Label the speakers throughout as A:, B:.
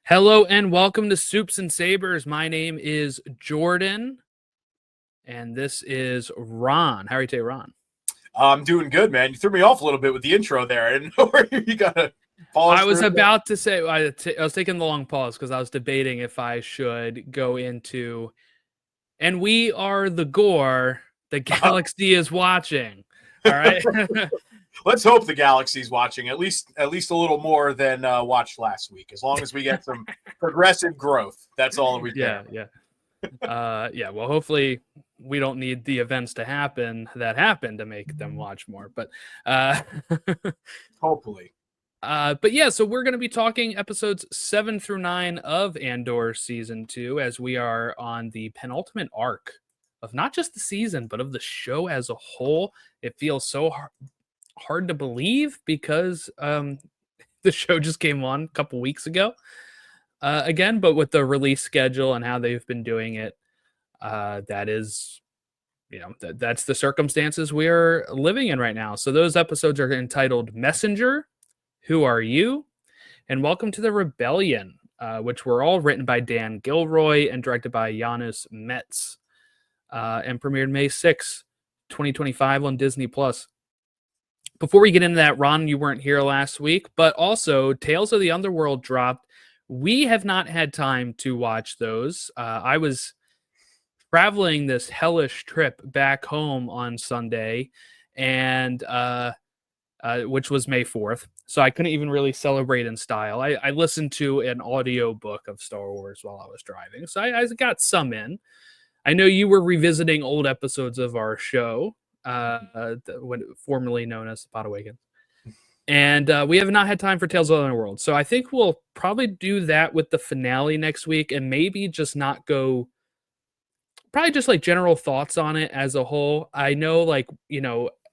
A: Hello and welcome to Soups and Sabers. My name is Jordan, and this is Ron. How are you today, Ron?
B: I'm doing good, man. You threw me off a little bit with the intro there. I didn't know where you got to pause
A: I was
B: through.
A: about to say, I was taking the long pause because I was debating if I should go into, and we are the gore the galaxy is watching. All right.
B: Let's hope the galaxy's watching at least a little more than watched last week. As long as we get some progressive growth, that's all we care.
A: Yeah. Well, hopefully we don't need the events to happen that happen to make them watch more. But
B: Hopefully.
A: But yeah, so we're going to be talking episodes 7 through 9 of Andor season 2 as we are on the penultimate arc of not just the season but of the show as a whole. It feels so hard to believe because the show just came on a couple weeks ago again, but with the release schedule and how they've been doing it, that is, that's the circumstances we're living in right now. So those episodes are entitled Messenger, Who Are You? And Welcome to the Rebellion, which were all written by Dan Gilroy and directed by Janusz Metz, and premiered May 6, 2025 on Disney+. Before we get into that, Ron, you weren't here last week, but also Tales of the Underworld dropped. We have not had time to watch those. I was traveling this hellish trip back home on Sunday, and which was May 4th. So I couldn't even really celebrate in style. I listened to an audio book of Star Wars while I was driving. So I got some in. I know you were revisiting old episodes of our show, when formerly known as The Pod Awakens. And we have not had time for Tales of the Underworld. So I think we'll probably do that with the finale next week and maybe just not go, probably just like general thoughts on it as a whole. I know,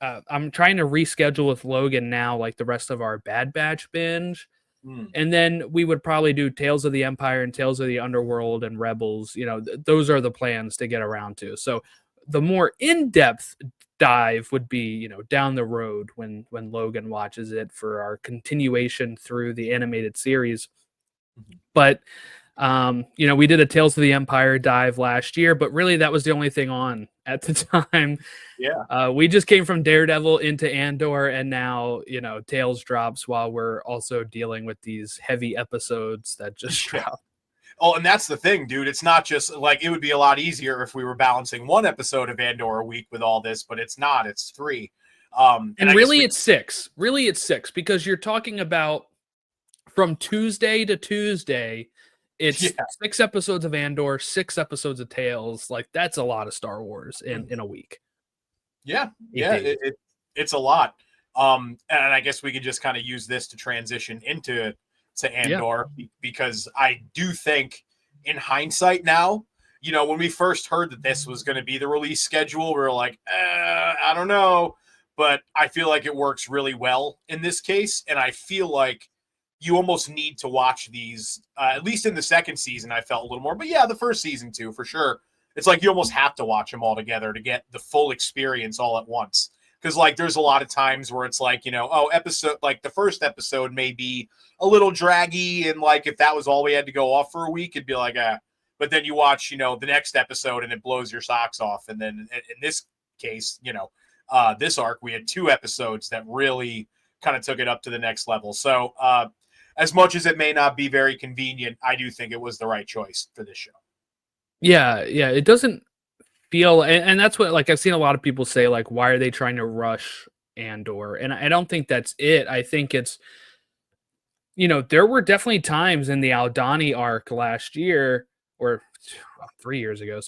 A: I'm trying to reschedule with Logan now, like the rest of our Bad Batch binge. And then we would probably do Tales of the Empire and Tales of the Underworld and Rebels. Those are the plans to get around to. So the more in-depth dive would be, down the road when Logan watches it for our continuation through the animated series. But we did a Tales of the Empire dive last year, but really that was the only thing on at the time.
B: Yeah.
A: We just came from Daredevil into Andor, and now, Tales drops while we're also dealing with these heavy episodes that just dropped.
B: Oh, and that's the thing, dude. It's not just like, it would be a lot easier if we were balancing one episode of Andor a week with all this, but it's not. It's 3.
A: And really it's 6. Really it's 6 because you're talking about from Tuesday to Tuesday. It's 6 episodes of Andor, 6 episodes of Tales. Like, that's a lot of Star Wars in a week.
B: Yeah. It's a lot. And I guess we could just kind of use this to transition into Andor, because I do think in hindsight now, when we first heard that this was going to be the release schedule, we were like, I don't know. But I feel like it works really well in this case. And I feel like you almost need to watch these, at least in the second season, I felt a little more. But yeah, the first season too, for sure. It's like you almost have to watch them all together to get the full experience all at once. Because, like, there's a lot of times where it's like, episode, like the first episode may be a little draggy. And, like, if that was all we had to go off for a week, it'd be like, But then you watch, the next episode and it blows your socks off. And then in this case, this arc, we had 2 episodes that really kind of took it up to the next level. So, as much as it may not be very convenient, I do think it was the right choice for this show.
A: Yeah. It doesn't feel, and that's what, like, I've seen a lot of people say, like, why are they trying to rush Andor? And I don't think that's it. I think it's, there were definitely times in the Aldhani arc last year, or 3 years ago,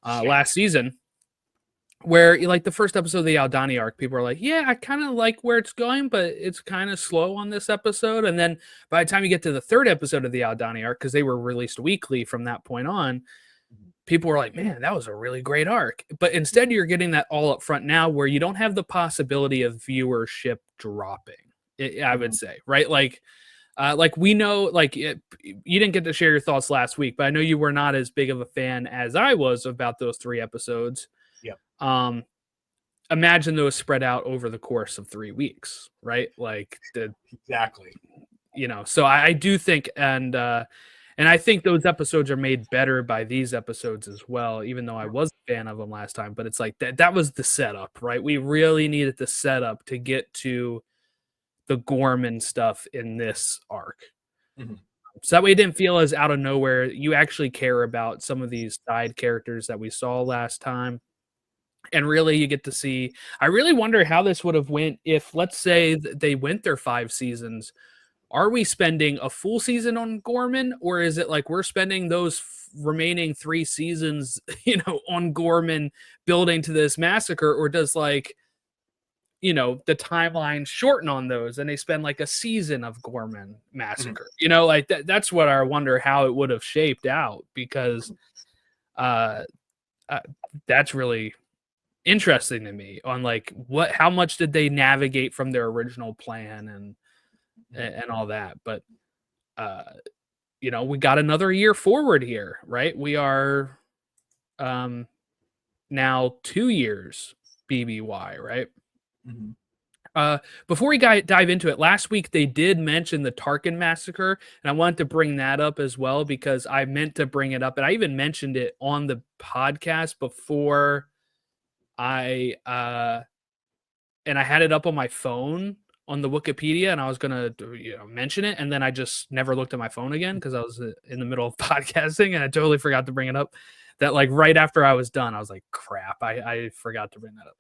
A: last season, where, like, the first episode of the Aldhani arc, people are like, yeah, I kind of like where it's going, but it's kind of slow on this episode. And then by the time you get to the third episode of the Aldhani arc, because they were released weekly from that point on, people were like, man, that was a really great arc. But instead, you're getting that all up front now, where you don't have the possibility of viewership dropping, I would say, right? Like we know, like, you didn't get to share your thoughts last week, but I know you were not as big of a fan as I was about those 3 episodes.
B: Yep.
A: Imagine those spread out over the course of 3 weeks, right? Like,
B: exactly.
A: So I do think, and And I think those episodes are made better by these episodes as well, even though I was a fan of them last time. But it's like that was the setup, right? We really needed the setup to get to the Ghorman stuff in this arc. Mm-hmm. So that way it didn't feel as out of nowhere. You actually care about some of these side characters that we saw last time. And really you get to see, I really wonder how this would have went if, let's say, they went their 5 seasons. Are we spending a full season on Ghorman, or is it like we're spending those remaining 3 seasons, on Ghorman building to this massacre, or does like, the timeline shorten on those and they spend like a season of Ghorman massacre? Mm-hmm. Like that's what I wonder how it would have shaped out, because that's really interesting to me on like how much did they navigate from their original plan and all that. But we got another year forward here, right? We are now 2 years BBY, right? Mm-hmm. Before we dive into it, last week they did mention the Tarkin massacre, and I wanted to bring that up as well because I meant to bring it up, and I even mentioned it on the podcast before I had it up on my phone on the Wikipedia, and I was gonna mention it, and then I just never looked at my phone again because I was in the middle of podcasting, and I totally forgot to bring it up. That like right after I was done, I was like, crap, I forgot to bring that up.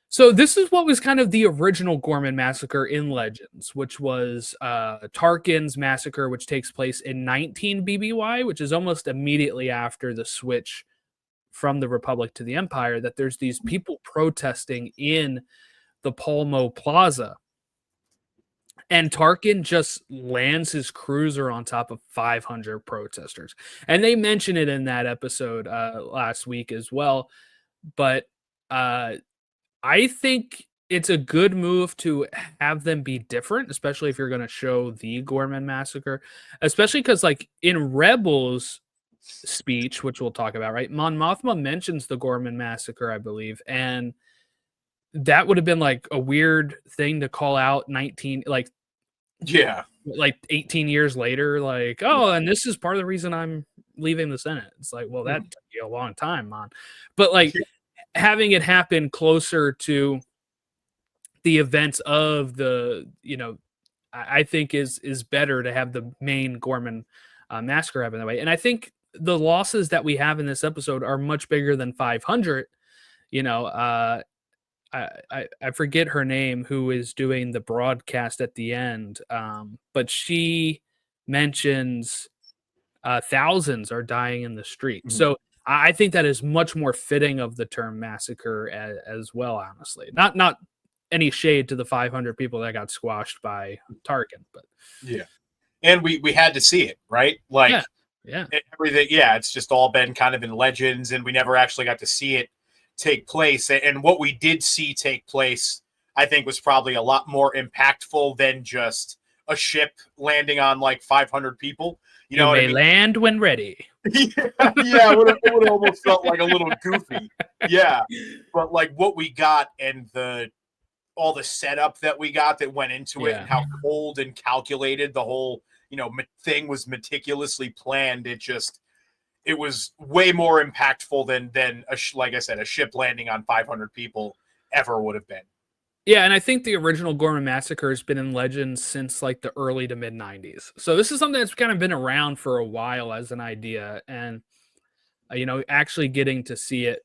A: So this is what was kind of the original Ghorman massacre in Legends, which was Tarkin's massacre, which takes place in 19 BBY, which is almost immediately after the switch from the Republic to the Empire, that there's these people protesting in the Palmo Plaza. And Tarkin just lands his cruiser on top of 500 protesters. And they mention it in that episode last week as well. But I think it's a good move to have them be different, especially if you're going to show the Ghorman massacre, especially because like in Rebels speech, which we'll talk about, right? Mon Mothma mentions the Ghorman massacre, I believe, and that would have been like a weird thing to call out 18 years later, like, oh, and this is part of the reason I'm leaving the Senate. It's like, well, that took you a long time, Mon. But like having it happen closer to the events of the, I think is better to have the main Ghorman massacre happen that way. And I think the losses that we have in this episode are much bigger than 500. I forget her name, who is doing the broadcast at the end, but she mentions thousands are dying in the street. Mm-hmm. So I think that is much more fitting of the term massacre as well, honestly. Not any shade to the 500 people that got squashed by Tarkin, but
B: yeah. And we had to see it, right? Like,
A: yeah.
B: Everything. Yeah, it's just all been kind of in Legends, and we never actually got to see it take place. And what we did see take place, I think, was probably a lot more impactful than just a ship landing on like 500 people.
A: You know, they land when ready.
B: Yeah, it would have almost felt like a little goofy. Yeah, but like what we got and all the setup that we got that went into it, and how cold and calculated the whole thing was, meticulously planned. It was way more impactful than like I said, a ship landing on 500 people ever would have been.
A: Yeah, and I think the original Ghorman massacre has been in Legends since like the early to mid 90s. So this is something that's kind of been around for a while as an idea, and actually getting to see it.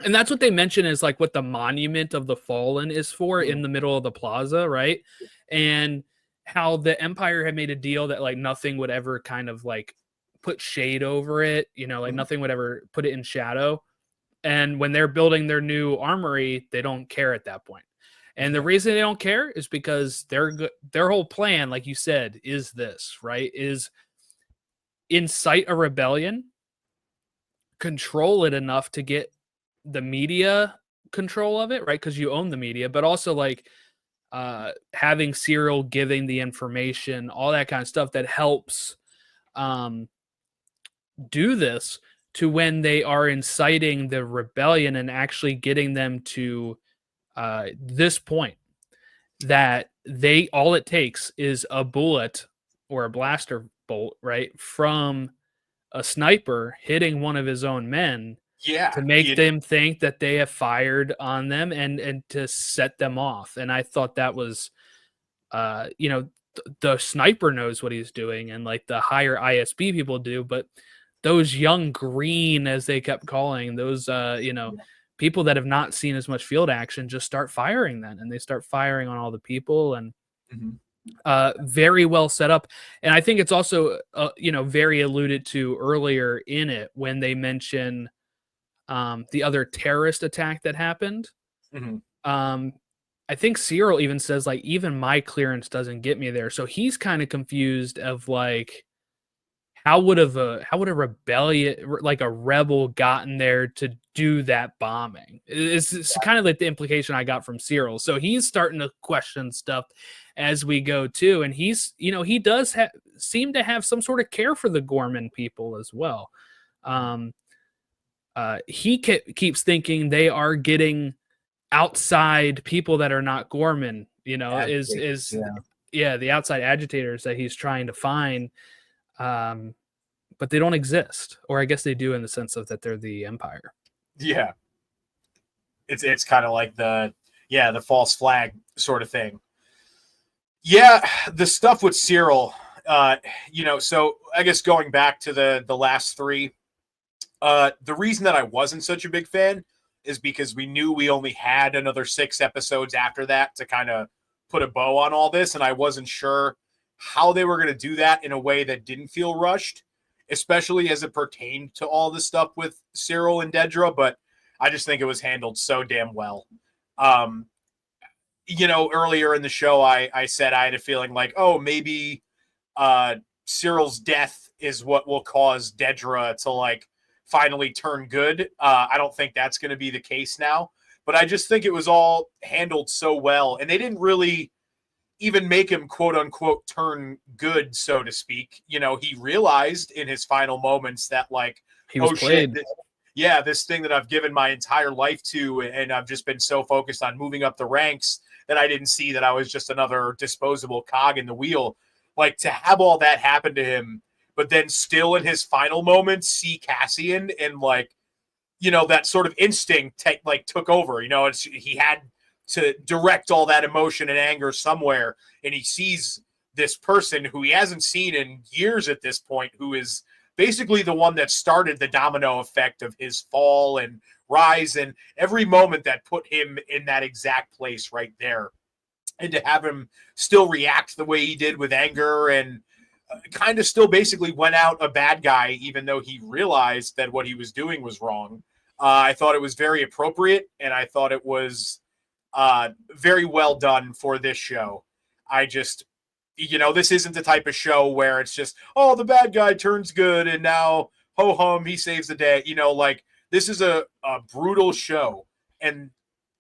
A: And that's what they mention is like what the Monument of the Fallen is for, in the middle of the plaza, right? And how the Empire had made a deal that like nothing would ever kind of like put shade over it, like nothing would ever put it in shadow. And when they're building their new armory, they don't care at that point. And the reason they don't care is because their whole plan, like you said, is this, right? Is incite a rebellion, control it enough to get the media control of it, right? Because you own the media, but also like having Syril giving the information, all that kind of stuff that helps do this, to when they are inciting the rebellion and actually getting them to this point, that all it takes is a bullet or a blaster bolt, right, from a sniper hitting one of his own men to make them think that they have fired on them and to set them off. And I thought that was, the sniper knows what he's doing, and like the higher ISB people do, but those young green, as they kept calling those, people that have not seen as much field action just start firing then, and they start firing on all the people, and very well set up. And I think it's also, very alluded to earlier in it when they mention the other terrorist attack that happened. I think Syril even says, like, even my clearance doesn't get me there. So he's kind of confused of like, how would a rebellion, like a rebel, gotten there to do that bombing? It's kind of like the implication I got from Syril. So he's starting to question stuff as we go too, and he's, he does seem to have some sort of care for the Ghorman people as well. He keeps thinking they are getting outside people that are not Ghorman, the outside agitators that he's trying to find, but they don't exist, or I guess they do in the sense of that they're the Empire.
B: Yeah, it's kind of like the false flag sort of thing. Yeah, the stuff with Syril, so I guess going back to the last three, the reason that I wasn't such a big fan is because we knew we only had another 6 episodes after that to kind of put a bow on all this, and I wasn't sure how they were going to do that in a way that didn't feel rushed, especially as it pertained to all the stuff with Syril and Dedra, but I just think it was handled so damn well. Earlier in the show, I said I had a feeling like, oh, maybe Cyril's death is what will cause Dedra to, like, finally turn good. I don't think that's going to be the case now, but I just think it was all handled so well, and they didn't really even make him quote unquote turn good, so to speak. He realized in his final moments that, like,
A: he was played.
B: This thing that I've given my entire life to, and I've just been so focused on moving up the ranks that I didn't see that I was just another disposable cog in the wheel. Like, to have all that happen to him, but then still in his final moments see Cassian, and, like, that sort of instinct took over. He had to direct all that emotion and anger somewhere, and he sees this person who he hasn't seen in years at this point, who is basically the one that started the domino effect of his fall and rise, and every moment that put him in that exact place right there. And to have him still react the way he did with anger, and kind of still basically went out a bad guy, even though he realized that what he was doing was wrong. I thought it was very appropriate, and I thought it was very well done for this show. I just, this isn't the type of show where it's just, oh, the bad guy turns good and now, ho hum, he saves the day. This is a brutal show, and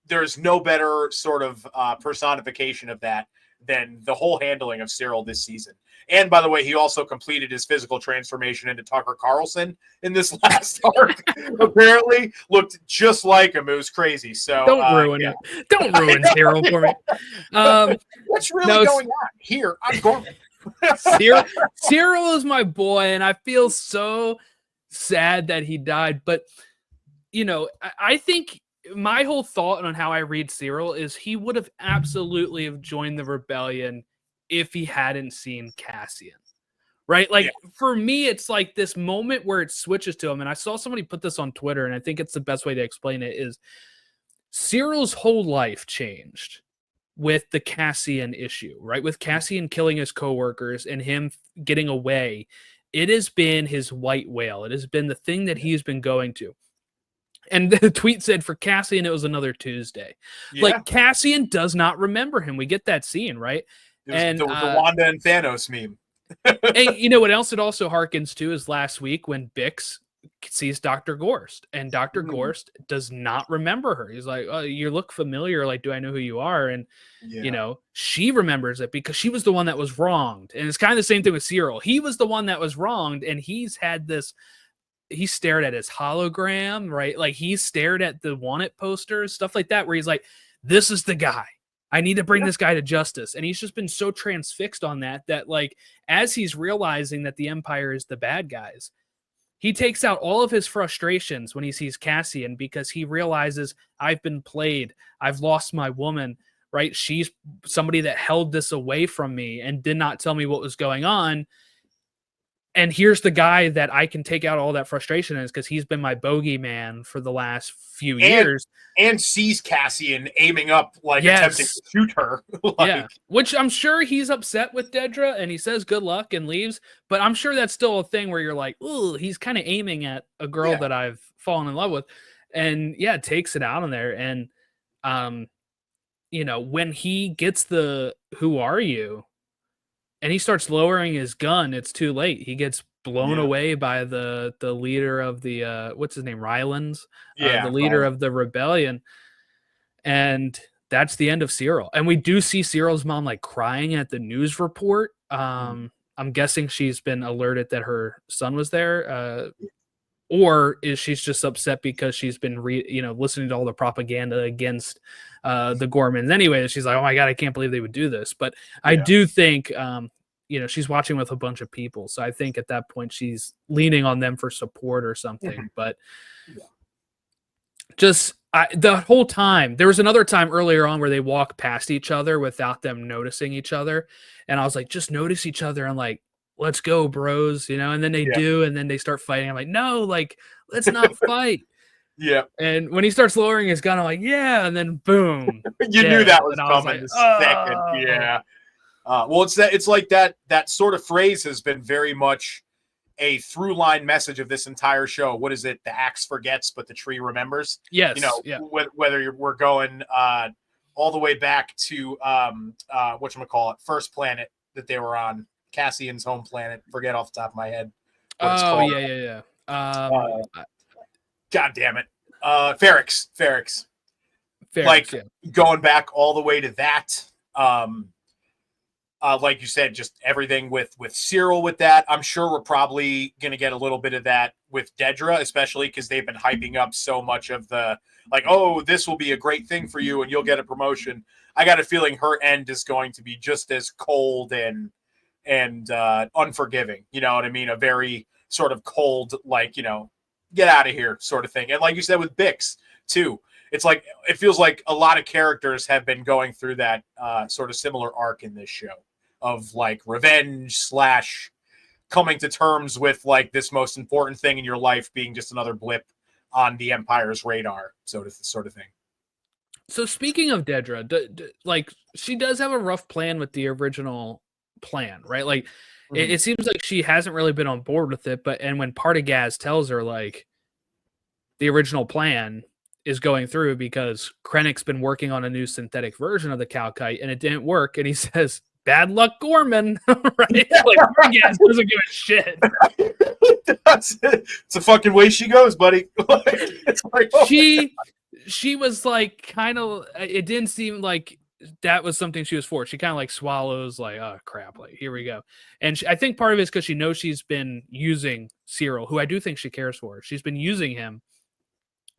B: there's no better sort of personification of that than the whole handling of Syril this season. And by the way, he also completed his physical transformation into Tucker Carlson in this last arc. Apparently looked just like him. It was crazy. So
A: don't ruin it. Don't ruin Syril for me.
B: What's really going on here? I'm Ghorman.
A: Syril is my boy, and I feel so sad that he died. But, I think my whole thought on how I read Syril is he would have absolutely have joined the rebellion if he hadn't seen Cassian, right? Like, for me, it's like this moment where it switches to him. And I saw somebody put this on Twitter, and I think it's the best way to explain it is Cyril's whole life changed with the Cassian issue, right? With Cassian killing his coworkers and him getting away. It has been his white whale. It has been the thing that he's been going to. And the tweet said, for Cassian, it was another Tuesday. Yeah. Like, Cassian does not remember him. We get that scene, right?
B: And the Wanda and Thanos meme.
A: And you know what else it also harkens to is last week when Bix sees Dr. Gorst, and Dr. Gorst does not remember her. He's like, oh, you look familiar. Like, do I know who you are? And, she remembers it because she was the one that was wronged. And it's kind of the same thing with Syril. He was the one that was wronged, and he's had this, he stared at his hologram, right? Like, he stared at the wanted posters, stuff like that, where he's like, this is the guy. I need to bring this guy to justice. And he's just been so transfixed on that like, as he's realizing that the Empire is the bad guys, he takes out all of his frustrations when he sees Cassian, because he realizes, I've been played. I've lost my woman, right? She's somebody that held this away from me and did not tell me what was going on. And here's the guy that I can take out all that frustration in, because he's been my bogeyman for the last few years.
B: And sees Cassian aiming up, like, attempting to shoot her.
A: Which I'm sure he's upset with Dedra, and he says good luck and leaves. But I'm sure that's still a thing where you're like, ooh, he's kind of aiming at a girl that I've fallen in love with. And takes it out on there. And, when he gets the, who are you? And he starts lowering his gun, it's too late. He gets blown away by the leader of the what's his name, Rylands, the leader of the rebellion, and that's the end of Syril. And we do see Cyril's mom like crying at the news report. I'm guessing she's been alerted that her son was there, or is she's just upset because she's been listening to all the propaganda against the Ghormans anyway. She's like, oh my god, I can't believe they would do this. But I do think she's watching with a bunch of people, so I think at that point she's leaning on them for support or something. But just the whole time, there was another time earlier on where they walk past each other without them noticing each other, and I was like, just notice each other and like, let's go, bros, and then they do, and then they start fighting. I'm like, no, like, let's not fight. And when he starts lowering his gun, I'm like, yeah, and then boom.
B: You knew that was coming the second. Well, it's like that sort of phrase has been very much a through line message of this entire show. What is it? The axe forgets, but the tree remembers.
A: Yes.
B: Whether we're going all the way back to whatchamacallit, first planet that they were on, Cassian's home planet. Forget off the top of my head what it's called. God damn it. Ferrix. Like, going back all the way to that. Like you said, just everything with Syril with that. I'm sure we're probably going to get a little bit of that with Dedra, especially because they've been hyping up so much of the, like, oh, this will be a great thing for you and you'll get a promotion. I got a feeling her end is going to be just as cold and unforgiving. You know what I mean? A very sort of cold, like, get out of here sort of thing. And like you said with Bix too, it's like, it feels like a lot of characters have been going through that sort of similar arc in this show of like revenge / coming to terms with like this most important thing in your life being just another blip on the Empire's radar, sort of thing.
A: So speaking of Dedra, like, she does have a rough plan with the original plan, right? Like, it seems like she hasn't really been on board with it, and when Partagaz tells her like the original plan is going through because Krennic's been working on a new synthetic version of the Calcite and it didn't work, and he says, bad luck, Ghorman. Right? Like, Partagaz doesn't give a shit.
B: It's a fucking way she goes, buddy. It's like, oh,
A: she was like, kind of, it didn't seem like that was something she was for. She kind of like swallows, like, oh crap, like, here we go. And I think part of it is because she knows she's been using Syril, who I do think she cares for. She's been using him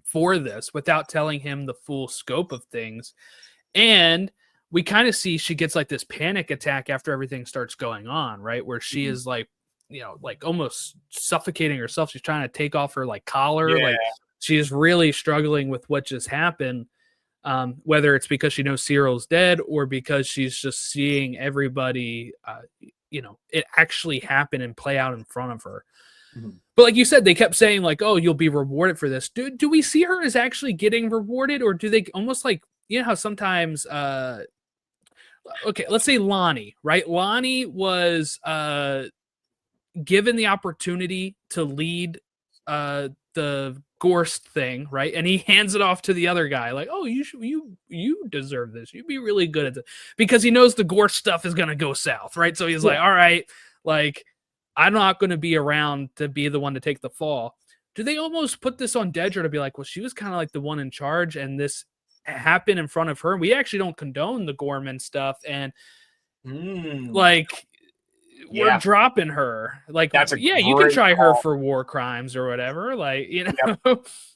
A: for this without telling him the full scope of things. And we kind of see she gets like this panic attack after everything starts going on, right? Where she is like, like almost suffocating herself. She's trying to take off her like collar. Like, she's really struggling with what just happened. Whether it's because she knows Cyril's dead or because she's just seeing everybody, it actually happen and play out in front of her. But like you said, they kept saying like, oh, you'll be rewarded for this. Do we see her as actually getting rewarded, or do they almost like, how sometimes, okay, let's say Lonnie, right? Lonnie was given the opportunity to lead the Gorst thing, right? And he hands it off to the other guy, like, oh, you deserve this. You'd be really good at it, because he knows the Gorst stuff is gonna go south, right? So he's like, all right, like, I'm not going to be around to be the one to take the fall. Do they almost put this on Dedra to be like, well, she was kind of like the one in charge and this happened in front of her. We actually don't condone the Ghorman stuff. And like, we're dropping her. Like,
B: that's
A: you can try her for war crimes or whatever. Like,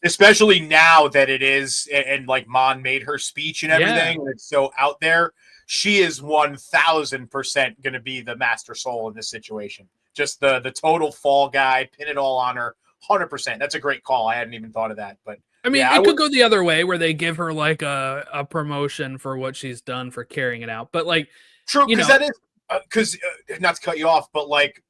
B: especially now that it is, and like Mon made her speech and everything, and it's so out there. She is 1,000% going to be the master soul in this situation. Just the total fall guy, pin it all on her, 100%. That's a great call. I hadn't even thought of that, but
A: I mean, it could go the other way where they give her like a promotion for what she's done for carrying it out. But like,
B: true, because that is because not to cut you off, but like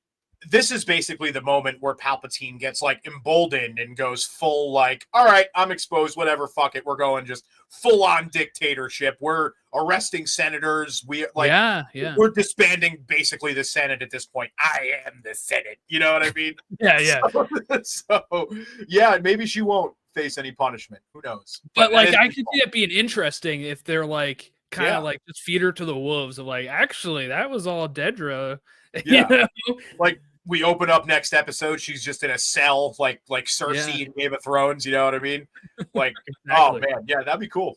B: this is basically the moment where Palpatine gets like emboldened and goes full like, all right, I'm exposed, whatever, fuck it, we're going just full on dictatorship. We're arresting senators. We like, we're disbanding basically the Senate at this point. I am the Senate. You know what I mean?
A: Yeah.
B: So yeah, maybe she won't face any punishment. Who knows?
A: But like, I could see it being interesting if they're like kind of like just feed her to the wolves of like, actually, that was all Dedra.
B: Yeah, you know? Like we open up next episode, she's just in a cell, like Cersei in Game of Thrones. You know what I mean? Like, oh man, yeah, that'd be cool.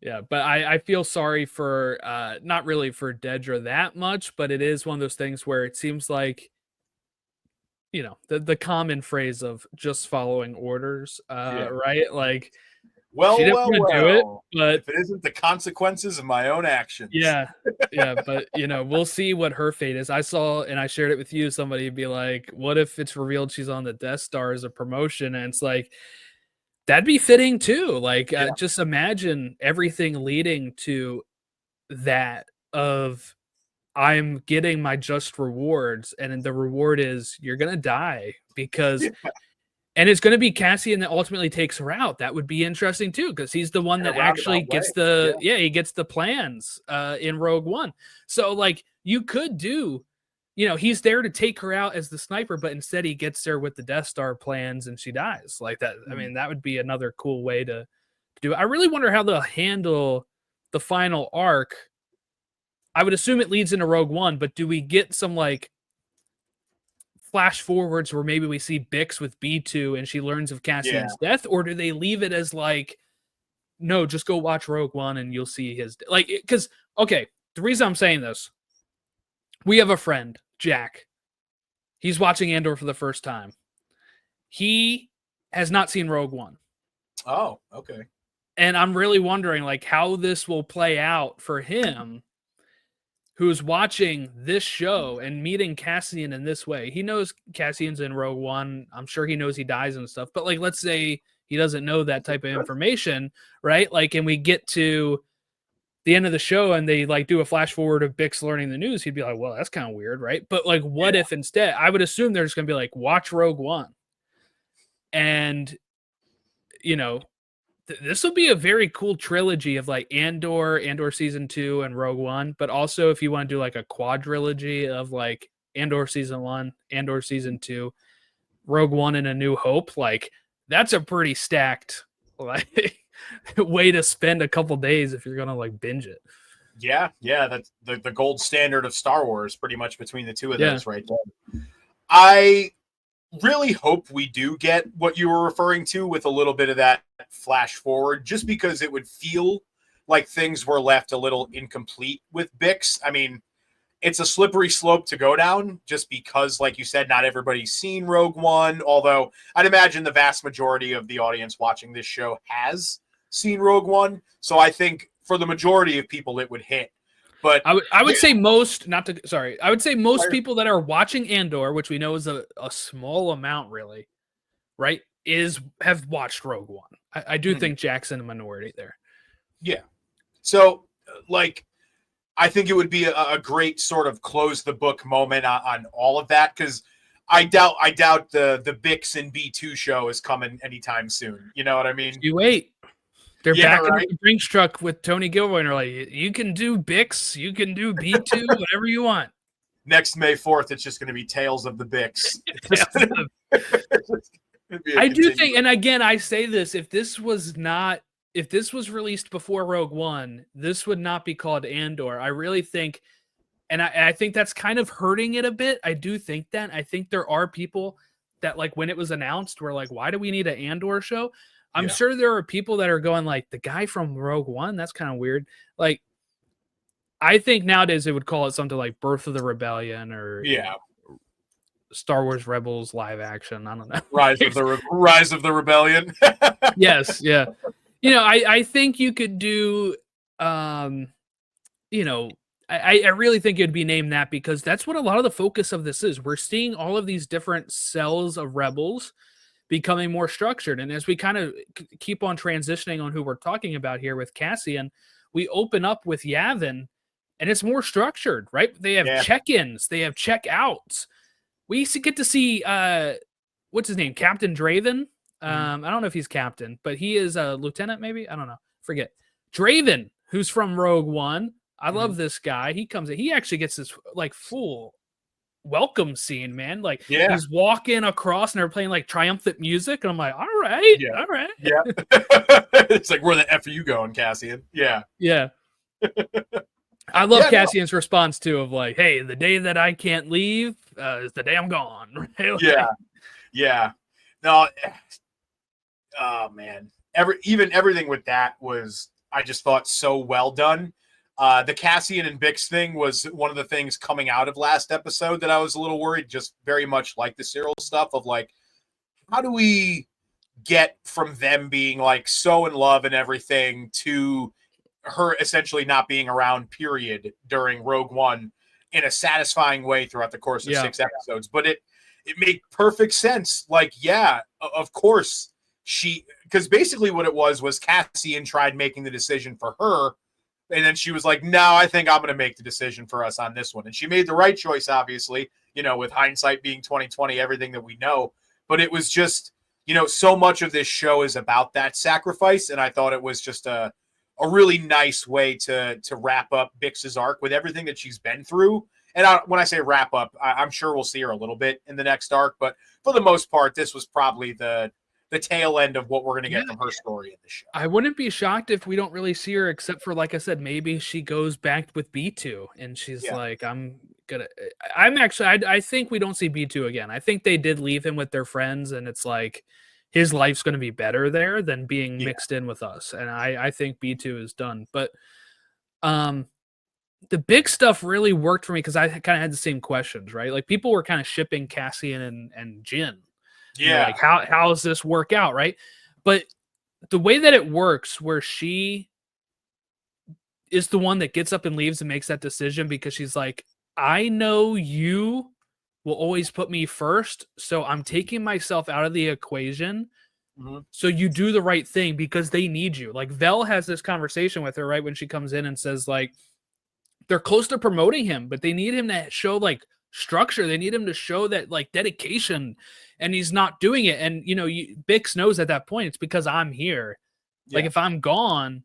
A: Yeah, but I feel sorry for not really for Dedra that much, but it is one of those things where it seems like, you know, the common phrase of just following orders, right? Like,
B: she didn't want to do it,
A: but
B: if it isn't the consequences of my own actions.
A: Yeah, but you know, we'll see what her fate is. I saw, and I shared it with you, somebody be like, what if it's revealed she's on the Death Star as a promotion? And it's like, that'd be fitting too. Like, just imagine everything leading to that of I'm getting my just rewards, and the reward is you're gonna die because and it's gonna be Cassian that ultimately takes her out. That would be interesting too, because he's the one that actually gets he gets the plans in Rogue One. So like you could do, you know, he's there to take her out as the sniper, but instead he gets there with the Death Star plans and she dies. Like that. I mean, that would be another cool way to do it. I really wonder how they'll handle the final arc. I would assume it leads into Rogue One, but do we get some like flash forwards where maybe we see Bix with B2 and she learns of Cassian's death, or do they leave it as like, no, just go watch Rogue One and you'll see his like, because okay, the reason I'm saying this, we have a friend, Jack. He's watching Andor for the first time. He has not seen Rogue One.
B: Oh, okay.
A: And I'm really wondering like how this will play out for him, who's watching this show and meeting Cassian in this way. He knows Cassian's in Rogue One. I'm sure he knows he dies and stuff. But like, let's say he doesn't know that type of information, right? Like, and we get to the end of the show and they like do a flash forward of Bix learning the news. He'd be like, well, that's kind of weird, right? But like, what if instead, I would assume they're just going to be like, watch Rogue One. And, you know, this will be a very cool trilogy of like Andor season 2 and Rogue One, but also if you want to do like a quadrilogy of like Andor season 1, Andor season 2, Rogue One and A New Hope, like that's a pretty stacked like way to spend a couple days if you're gonna like binge it.
B: Yeah, that's the gold standard of Star Wars, pretty much between the two of those right there. I really hope we do get what you were referring to with a little bit of that flash forward, just because it would feel like things were left a little incomplete with Bix. I mean, it's a slippery slope to go down just because, like you said, not everybody's seen Rogue One, although I'd imagine the vast majority of the audience watching this show has seen Rogue One. So I think for the majority of people, it would hit. But
A: I would say most, I would say most people that are watching Andor, which we know is a small amount really, right, have watched Rogue One. I do think Jack's in a minority there. Yeah.
B: So like, I think it would be a great sort of close the book moment on all of that, because I doubt the Bix and B2 show is coming anytime soon. You know what I mean?
A: You wait. They're back in the Brinks truck with Tony Gilroy, and they're like, you can do Bix, you can do B2, whatever you want.
B: Next May 4th, it's just going to be Tales of the Bix.
A: I do think, and again, I say this, if this was released before Rogue One, this would not be called Andor. I really think, and I think that's kind of hurting it a bit. I do think that. I think there are people that, like, when it was announced, were like, why do we need an Andor show? I'm sure there are people that are going like, the guy from Rogue One, that's kind of weird. Like, I think nowadays they would call it something like Birth of the Rebellion or Star Wars Rebels live action. I don't know.
B: Rise of the Rebellion.
A: Yes, yeah. I think you could do, I really think it'd be named that because that's what a lot of the focus of this is. We're seeing all of these different cells of rebels becoming more structured. And as we kind of keep on transitioning on who we're talking about here with Cassian, we open up with Yavin and it's more structured, right? They have check-ins, they have check-outs. We used to get to see, what's his name? Captain Draven. I don't know if he's captain, but he is a lieutenant, maybe. I don't know. Forget. Draven, who's from Rogue One. I love this guy. He comes in. He actually gets this like full welcome scene, man. Like he's walking across and they're playing like triumphant music. And I'm like, all right.
B: Yeah. It's like, where the F are you going, Cassian? Yeah.
A: Yeah. I love Cassian's response too of like, hey, the day that I can't leave is the day I'm gone.
B: Right? Yeah. No. Oh man. Everything with that was, I just thought, so well done. The Cassian and Bix thing was one of the things coming out of last episode that I was a little worried, just very much like the Syril stuff of like, how do we get from them being like so in love and everything to her essentially not being around, period, during Rogue One in a satisfying way throughout the course of 6 episodes. But it made perfect sense. Like, of course because basically what it was Cassian tried making the decision for her. And then she was like, no, I think I'm going to make the decision for us on this one. And she made the right choice, obviously, with hindsight being 2020, everything that we know. But it was just, so much of this show is about that sacrifice. And I thought it was just a really nice way to wrap up Bix's arc with everything that she's been through. And when I say wrap up, I'm sure we'll see her a little bit in the next arc. But for the most part, this was probably the tail end of what we're going to get from her story in the show.
A: I wouldn't be shocked if we don't really see her, except for, like I said, maybe she goes back with B2 and she's like, I think we don't see B2 again. I think they did leave him with their friends and it's like his life's going to be better there than being mixed in with us. And I think B2 is done. But the big stuff really worked for me because I kind of had the same questions, right? Like people were kind of shipping Cassian and Jin. Like how does this work out, right? But the way that it works, where she is the one that gets up and leaves and makes that decision because she's like, I know you will always put me first, so I'm taking myself out of the equation. So you do the right thing because they need you. Like Vel has this conversation with her, right, when she comes in and says like they're close to promoting him, but they need him to show like structure. They need him to show that like dedication, and he's not doing it. And Bix knows at that point it's because I'm here. Like if I'm gone,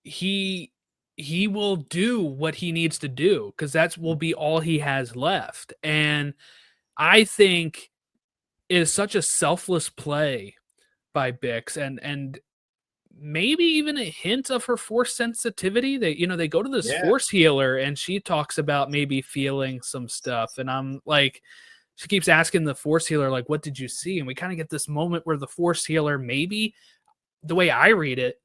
A: he will do what he needs to do because that will be all he has left. And I think it is such a selfless play by Bix and maybe even a hint of her force sensitivity. They go to this force healer and she talks about maybe feeling some stuff. And I'm like, she keeps asking the force healer, like, what did you see? And we kind of get this moment where the force healer, maybe the way I read it,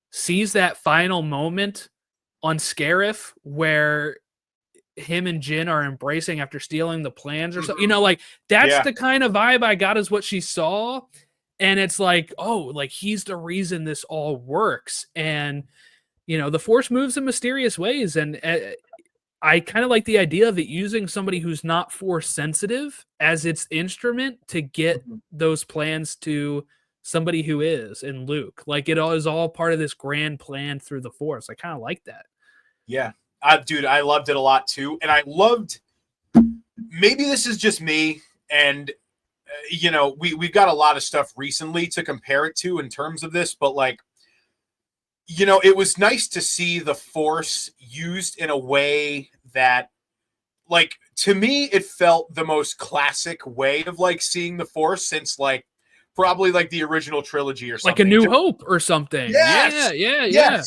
A: sees that final moment on Scarif where him and Jin are embracing after stealing the plans or something. Like that's the kind of vibe I got is what she saw. And it's like, oh, like he's the reason this all works. And, the force moves in mysterious ways. And I kind of like the idea of it using somebody who's not force sensitive as its instrument to get those plans to somebody who is in Luke. Like it is all part of this grand plan through the force. I kind of like that.
B: Yeah. Dude, I loved it a lot too. And I loved, maybe this is just me and we've got a lot of stuff recently to compare it to in terms of this, but like, it was nice to see the force used in a way that, like, to me, it felt the most classic way of like seeing the force since like probably like the original trilogy or something.
A: Like A New Hope or something.
B: Yes.
A: Yeah.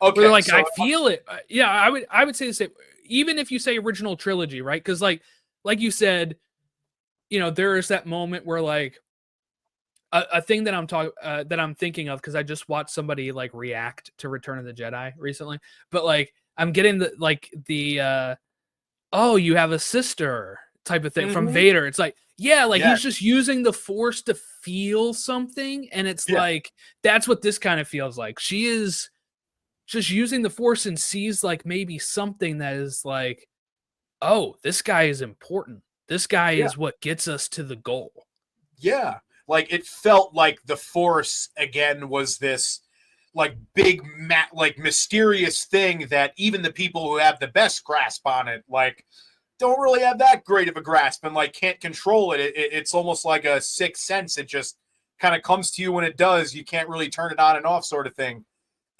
B: Okay.
A: Where, like, so I feel it. Yeah, I would say the same. Even if you say original trilogy, right? Because like you said, there is that moment where like a thing that I'm thinking of because I just watched somebody like react to Return of the Jedi recently. But like I'm getting the oh, you have a sister type of thing from Vader. It's like, yeah, like he's just using the Force to feel something, and it's like that's what this kind of feels like. She is just using the Force and sees like maybe something that is like, oh, this guy is important. This guy is what gets us to the goal.
B: Yeah. Like it felt like the Force again was this like big like mysterious thing that even the people who have the best grasp on it like don't really have that great of a grasp and like can't control it. It's almost like a sixth sense. It just kind of comes to you when it does. You can't really turn it on and off sort of thing.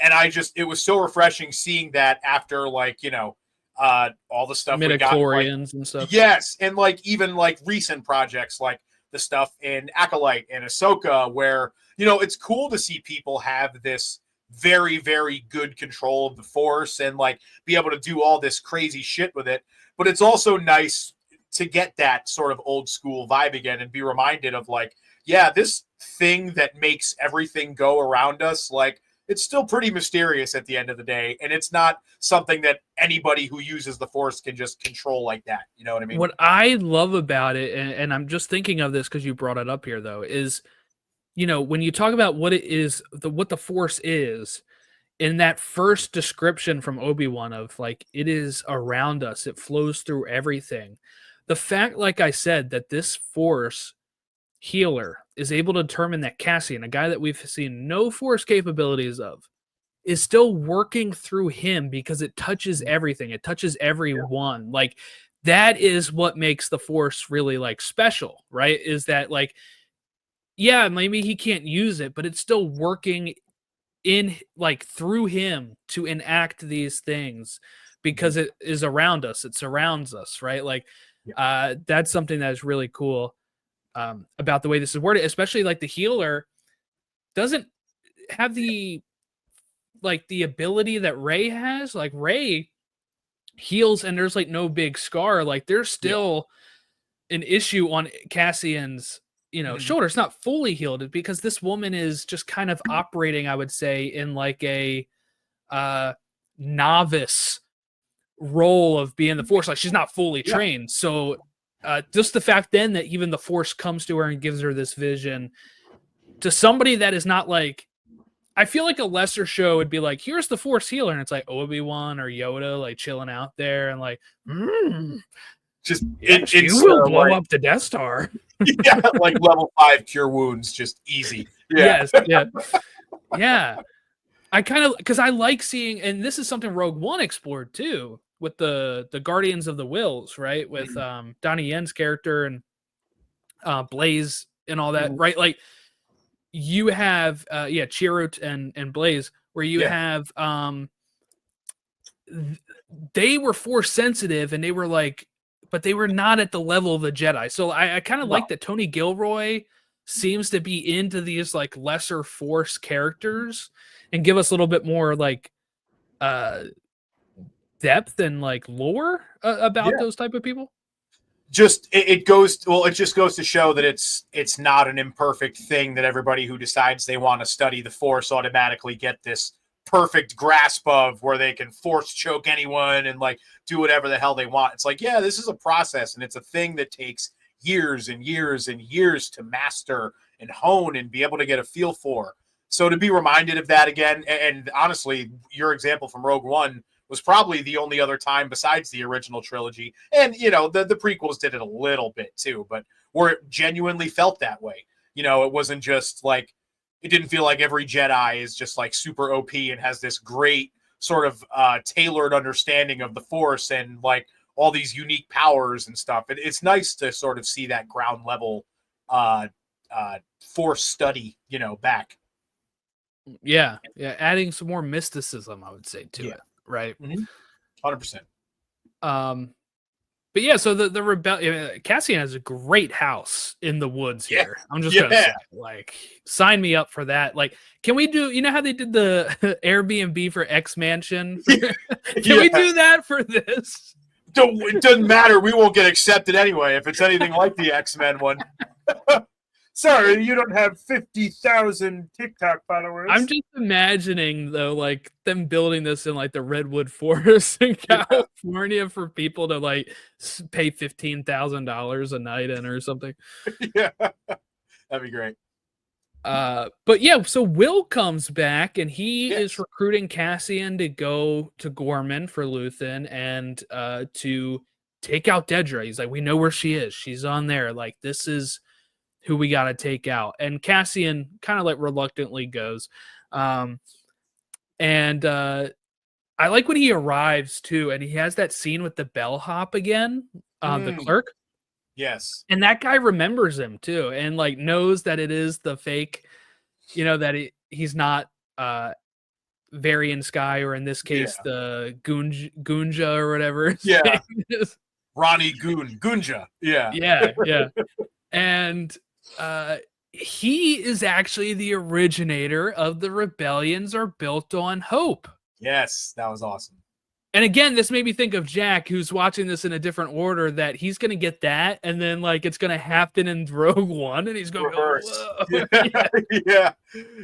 B: And it was so refreshing seeing that after like, you know, all the stuff we got like,
A: and stuff.
B: Yes. And like even like recent projects like the stuff in Acolyte and Ahsoka where, you know, it's cool to see people have this very, very good control of the Force and like be able to do all this crazy shit with it. But it's also nice to get that sort of old school vibe again and be reminded of like, yeah, this thing that makes everything go around us, like, it's still pretty mysterious at the end of the day. And it's not something that anybody who uses the Force can just control like that. You know what I mean?
A: What I love about it, and I'm just thinking of this because you brought it up here, though, is, you know, when you talk about what it is, what the Force is, in that first description from Obi-Wan of like, it is around us, it flows through everything. The fact, like I said, that this Force healer is able to determine that Cassian, a guy that we've seen no Force capabilities of, is still working through him because it touches everything. It touches everyone. Like that is what makes the Force really like special, right? Is that like, yeah, maybe he can't use it, but it's still working in like through him to enact these things because it is around us. It surrounds us, right? Like that's something that is really cool. About the way this is worded, especially like the healer doesn't have the ability that Rey has. Like Rey heals and there's like no big scar. Like there's still an issue on Cassian's, you know, shoulder. It's not fully healed because this woman is just kind of operating, I would say, in like a novice role of being the Force. Like she's not fully trained. So just the fact then that even the Force comes to her and gives her this vision to somebody that is not like, I feel like a lesser show would be like, here's the Force healer. And it's like Obi-Wan or Yoda, like chilling out there and like,
B: just
A: you will blow up the Death Star.
B: Yeah. Like level 5 cure wounds, just easy. Yeah.
A: Yes. Yeah. I kind of, cause I like seeing, and this is something Rogue One explored too, with the Guardians of the Wills, right? With Donnie Yen's character and Blaze and all that, right? Like you have Chirrut and Blaze, where you have they were Force sensitive and they were like, but they were not at the level of the Jedi. So I kind of like that Tony Gilroy seems to be into these like lesser Force characters and give us a little bit more like depth and like lore about those type of people.
B: Just it just goes to show that it's not an imperfect thing that everybody who decides they want to study the Force automatically get this perfect grasp of where they can Force choke anyone and like do whatever the hell they want. It's like, yeah, this is a process and it's a thing that takes years and years and years to master and hone and be able to get a feel for. So to be reminded of that again, and honestly, your example from Rogue One was probably the only other time besides the original trilogy. And, you know, the prequels did it a little bit too, but where it genuinely felt that way. You know, it wasn't just like, it didn't feel like every Jedi is just like super OP and has this great sort of tailored understanding of the Force and like all these unique powers and stuff. It's nice to sort of see that ground level Force study, you know, back.
A: Yeah. Adding some more mysticism, I would say, to it. Right.
B: 100%.
A: But yeah, so the rebellion, Cassian has a great house in the woods here. I'm just gonna say, like, sign me up for that. Like, can we do, you know how they did the Airbnb for X Mansion? Can we do that for this?
B: It doesn't matter. We won't get accepted anyway if it's anything like the X-Men one. Sorry, you don't have 50,000 TikTok followers.
A: I'm just imagining though, like them building this in like the redwood forest in California for people to like pay $15,000 a night in or something.
B: Yeah, that'd be great.
A: But yeah, so Wil comes back and he is recruiting Cassian to go to Ghorman for Luthen and to take out Dedra. He's like, we know where she is. She's on there. Like, this is who we got to take out. And Cassian kind of like reluctantly goes. And I like when he arrives too, and he has that scene with the bellhop again, the clerk.
B: Yes.
A: And that guy remembers him too, and like knows that it is the fake, that he's not Varian Sky, or in this case, the Gunja or whatever.
B: Yeah. Ronnie Gunja. Yeah.
A: Yeah. And he is actually the originator of the rebellions are built on hope.
B: Yes, that was awesome.
A: And again, this made me think of Jack, who's watching this in a different order, that he's going to get that, and then like it's going to happen in Rogue One, and he's going
B: to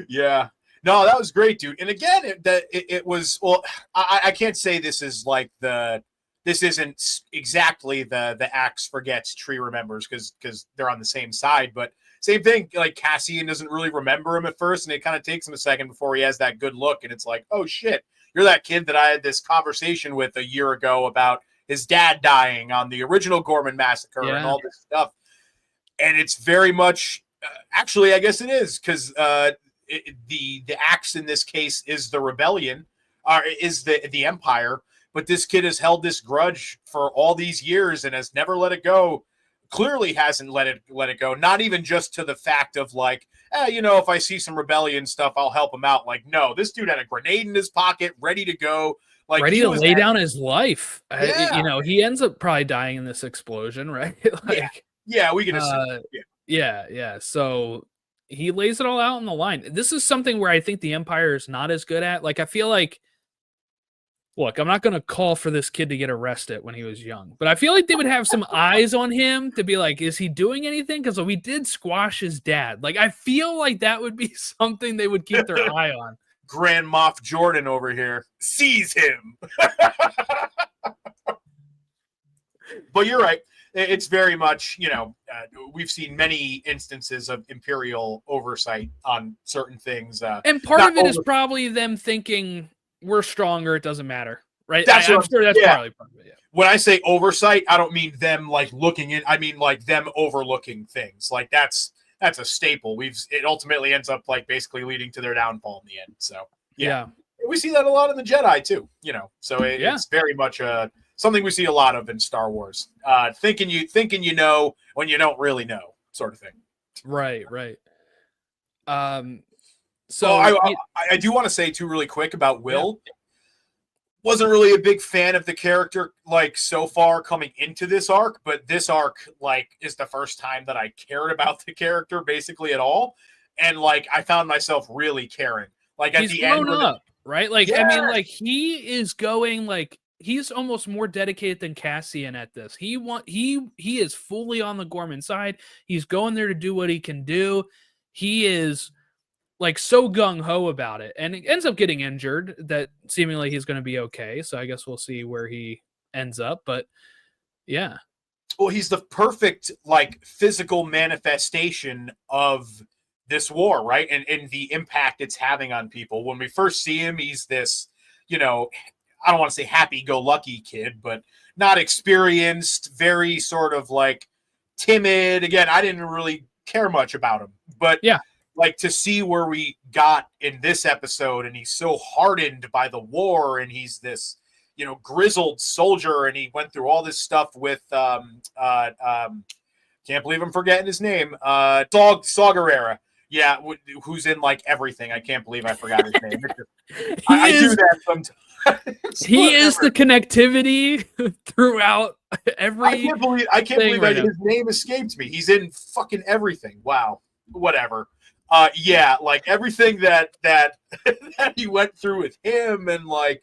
B: Yeah. No, that was great, dude. And again, it was, well, I can't say this is like this isn't exactly the axe forgets, tree remembers, because they're on the same side, but same thing, like Cassian doesn't really remember him at first, and it kind of takes him a second before he has that good look, and it's like, oh shit, you're that kid that I had this conversation with a year ago about his dad dying on the original Ghorman massacre and all this stuff. And it's very much, actually, I guess it is, because the axe in this case is the rebellion, is the Empire, but this kid has held this grudge for all these years and has never let it go. Clearly hasn't let it go. Not even just to the fact of like, if I see some rebellion stuff, I'll help him out. Like, no, this dude had a grenade in his pocket, ready to go, like
A: ready to lay down his life. He ends up probably dying in this explosion, right? Like,
B: we can assume.
A: Yeah. So he lays it all out on the line. This is something where I think the Empire is not as good at. Like, I feel like, look, I'm not going to call for this kid to get arrested when he was young, but I feel like they would have some eyes on him to be like, is he doing anything? Because we did squash his dad. Like, I feel like that would be something they would keep their eye on.
B: Grand Moff Jordan over here. Seize him. But you're right. It's very much, we've seen many instances of Imperial oversight on certain things.
A: And part of it is probably them thinking, we're stronger, it doesn't matter, right? I'm sure that's probably part of it. Yeah.
B: When I say oversight, I don't mean them like looking in. I mean like them overlooking things. Like that's a staple. It ultimately ends up like basically leading to their downfall in the end. So yeah. We see that a lot in the Jedi too. So it's very much something we see a lot of in Star Wars. Thinking you know when you don't really know, sort of thing.
A: Right.
B: So I do want to say too really quick about Wil. Wasn't really a big fan of the character like so far coming into this arc, but this arc like is the first time that I cared about the character basically at all, and like I found myself really caring. Like at the end,
A: right? Like I mean, like he is going like he's almost more dedicated than Cassian at this. He is fully on the Ghorman side. He's going there to do what he can do. He is like so gung-ho about it, and it ends up getting injured that seemingly he's going to be okay. So I guess we'll see where he ends up, but yeah.
B: Well, he's the perfect like physical manifestation of this war, right? And the impact it's having on people. When we first see him, he's this, I don't want to say happy-go-lucky kid, but not experienced, very sort of like timid. Again, I didn't really care much about him, but like to see where we got in this episode, and he's so hardened by the war, and he's this, grizzled soldier, and he went through all this stuff with can't believe I'm forgetting his name. Saw Gerrera. Yeah, who's in like everything. I can't believe I forgot his name. I do that sometimes.
A: He is the connectivity throughout every.
B: I can't believe right his name escaped me. He's in fucking everything. Wow. Whatever. Like everything that that he went through with him, and like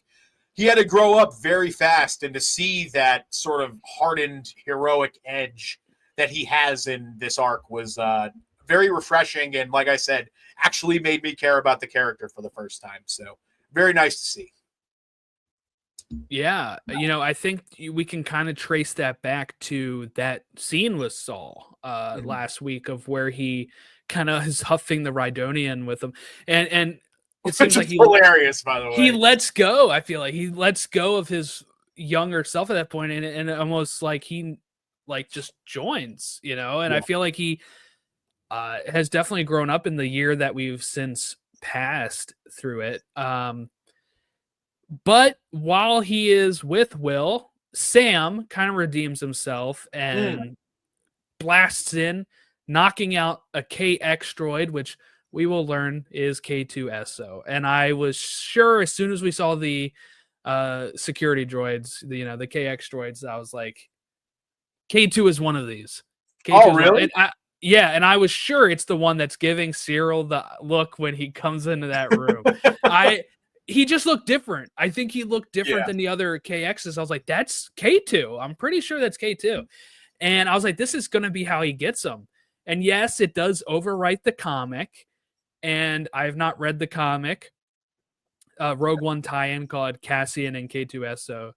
B: he had to grow up very fast, and to see that sort of hardened heroic edge that he has in this arc was very refreshing. And like I said, actually made me care about the character for the first time. So very nice to see.
A: Yeah, I think we can kind of trace that back to that scene with Saul last week of where he kind of is huffing the Rhydonian with him, and it seems like
B: hilarious. By the way,
A: he lets go. I feel like he lets go of his younger self at that point, and almost like he just joins, and I feel like he has definitely grown up in the year that we've since passed through it. But while he is with Will, Sam kind of redeems himself and blasts in, knocking out a KX droid, which we will learn is K2SO. And I was sure as soon as we saw the security droids, the KX droids, I was like, K2 is one of these.
B: K2 really?
A: And I was sure it's the one that's giving Syril the look when he comes into that room. He just looked different. I think he looked different than the other KXs. I was like, that's K2. I'm pretty sure that's K2. And I was like, this is going to be how he gets them. And yes, it does overwrite the comic. And I have not read the comic. Rogue One tie-in called Cassian and K2SO.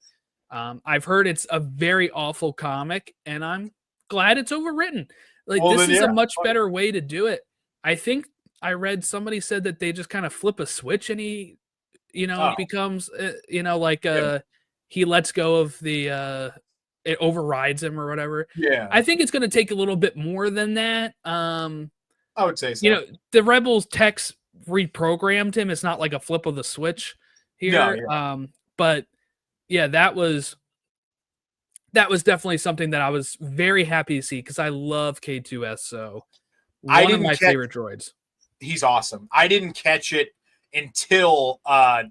A: I've heard it's a very awful comic, and I'm glad it's overwritten. This is a much better way to do it. I think I read somebody said that they just kind of flip a switch and he becomes, he lets go of the, it overrides him or whatever.
B: Yeah.
A: I think it's going to take a little bit more than that.
B: I would say so.
A: The Rebels techs reprogrammed him. It's not like a flip of the switch here. No, but yeah, that was definitely something that I was very happy to see because I love K2SO. One of my favorite droids.
B: He's awesome. I didn't catch it until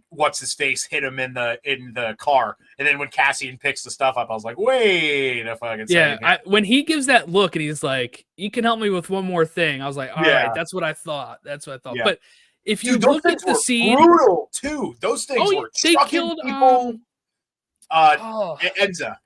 B: what's his face hit him in the car, and then when Cassian picks the stuff up, I was like, wait a fucking second.
A: Yeah, when he gives that look and he's like, "You can help me with one more thing," I was like, "All right, that's what I thought. That's what I thought." Yeah. But if you look at the scene,
B: brutal too. Those things were
A: they killed
B: people. Enza,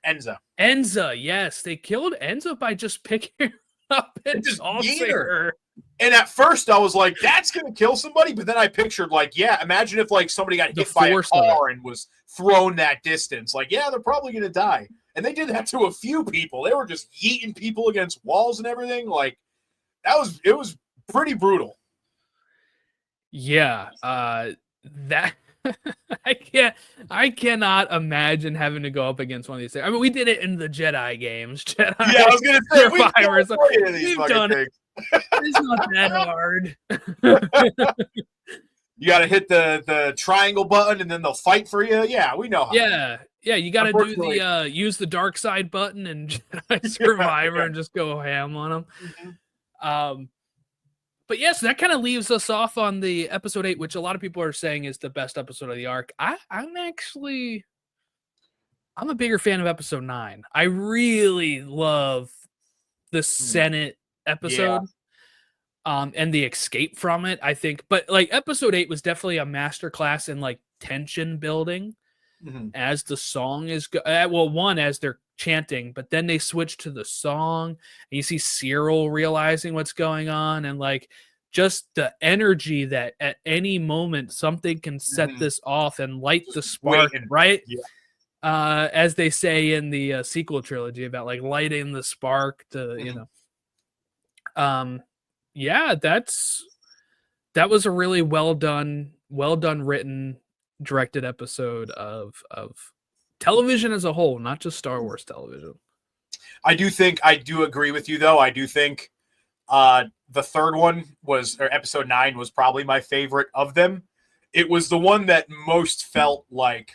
A: yes, they killed Enza by just picking her up and just her.
B: And at first I was like, that's going to kill somebody. But then I pictured imagine if somebody got hit by a car and was thrown that distance. They're probably going to die. And they did that to a few people. They were just yeeting people against walls and everything. It was pretty brutal.
A: Yeah. That I cannot imagine having to go up against one of these things. I mean, we did it in the Jedi games.
B: I was going to say,
A: we've done it. It's not that hard.
B: You got to hit the triangle button and then they'll fight for you. Yeah, we know how.
A: Yeah, you got to do the use the dark side button and Jedi Survivor and just go ham on them. Mm-hmm. But yes, that kind of leaves us off on the episode 8, which a lot of people are saying is the best episode of the arc. I'm a bigger fan of episode 9. I really love the Senate episode and the escape from it, I think. But episode 8 was definitely a masterclass in tension building as the song is as they're chanting, but then they switch to the song and you see Syril realizing what's going on and just the energy that at any moment something can set this off and light the spark, right? Yeah. As they say in the sequel trilogy about lighting the spark to that was a really well done written, directed episode of television as a whole, not just Star Wars television.
B: I do agree with you though. I do think the third one episode 9 was probably my favorite of them. It was the one that most felt like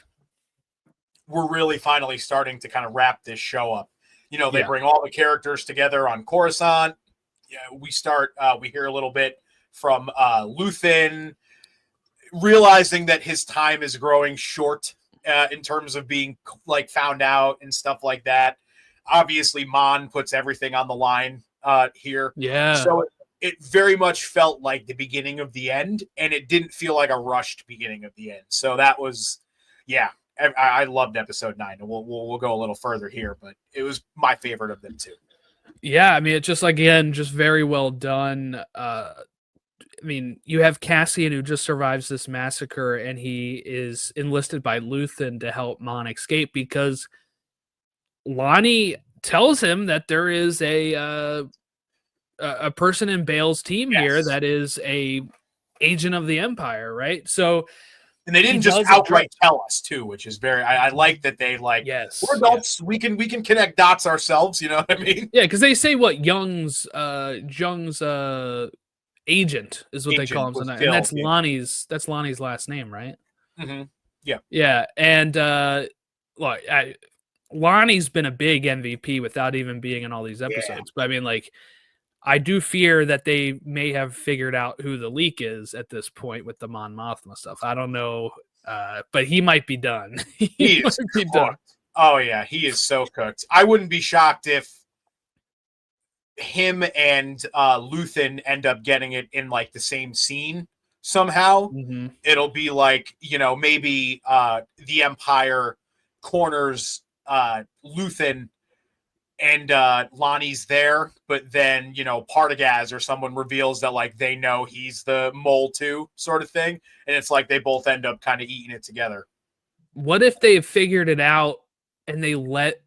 B: we're really finally starting to kind of wrap this show up. They bring all the characters together on Coruscant. Yeah, we hear a little bit from Luthen realizing that his time is growing short in terms of being found out and stuff like that. Obviously, Mon puts everything on the line here.
A: Yeah.
B: So it very much felt like the beginning of the end, and it didn't feel like a rushed beginning of the end. So that was, I loved episode 9, and we'll go a little further here, but it was my favorite of them too.
A: Yeah, I mean, it's just again, just very well done. I mean, you have Cassian who just survives this massacre, and he is enlisted by Luthen to help Mon escape because Lonnie tells him that there is a person in Bale's team here that is a agent of the Empire, right? So,
B: and they didn't just outright tell us too, which is very. I like that they like.
A: Yes,
B: we're adults. Yes. We can connect dots ourselves. You know what I mean?
A: Yeah, because they say what Jung's agent is what they call him, and that's Lonnie's. That's Lonnie's last name, right?
B: Mm-hmm. Yeah,
A: yeah, and Lonnie's been a big MVP without even being in all these episodes. But I mean, like, I do fear that they may have figured out who the leak is at this point with the Mon Mothma stuff. I don't know, but he might be done.
B: he is done. Oh yeah, he is so cooked. I wouldn't be shocked if him and Luthen end up getting it in like the same scene somehow.
A: Mm-hmm.
B: It'll be like, you know, maybe the Empire corners Luthen and Lonnie's there, but then, you know, Partagaz or someone reveals that like they know he's the mole too, sort of thing, and it's like they both end up kind of eating it together.
A: What if they figured it out and they let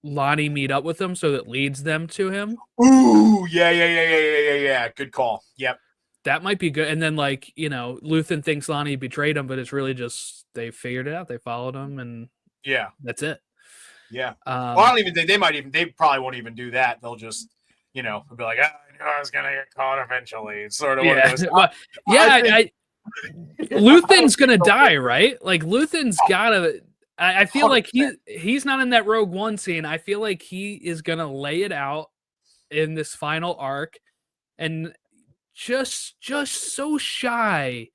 A: Lonnie meet up with him so that leads them to him?
B: Ooh, yeah. Good call. Yep.
A: That might be good. And then, like, you know, Luthen thinks Lonnie betrayed him, but it's really just they figured it out. They followed him, and that's it.
B: Yeah. Well, I don't even think they probably won't even do that. They'll just, you know, be like, I knew I was gonna get caught eventually. It's sort of one of those.
A: Luthen's gonna die, right? Like, Luthen's gotta. I feel 100%. Like he's not in that Rogue One scene. I feel like he is gonna lay it out in this final arc, and just so shy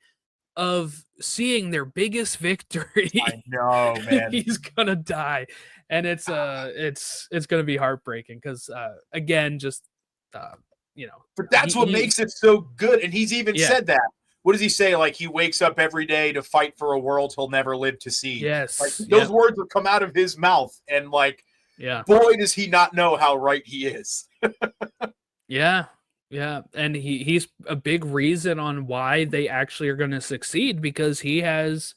A: of seeing their biggest victory.
B: I know, man.
A: He's gonna die, and it's gonna be heartbreaking because again, just you know.
B: But that's what makes it so good, and he's even said that. What does he say? Like, he wakes up every day to fight for a world he'll never live to see.
A: Yes.
B: Like, those words will come out of his mouth. And, like, boy, does he not know how right he is.
A: Yeah. And he's a big reason on why they actually are going to succeed, because he has,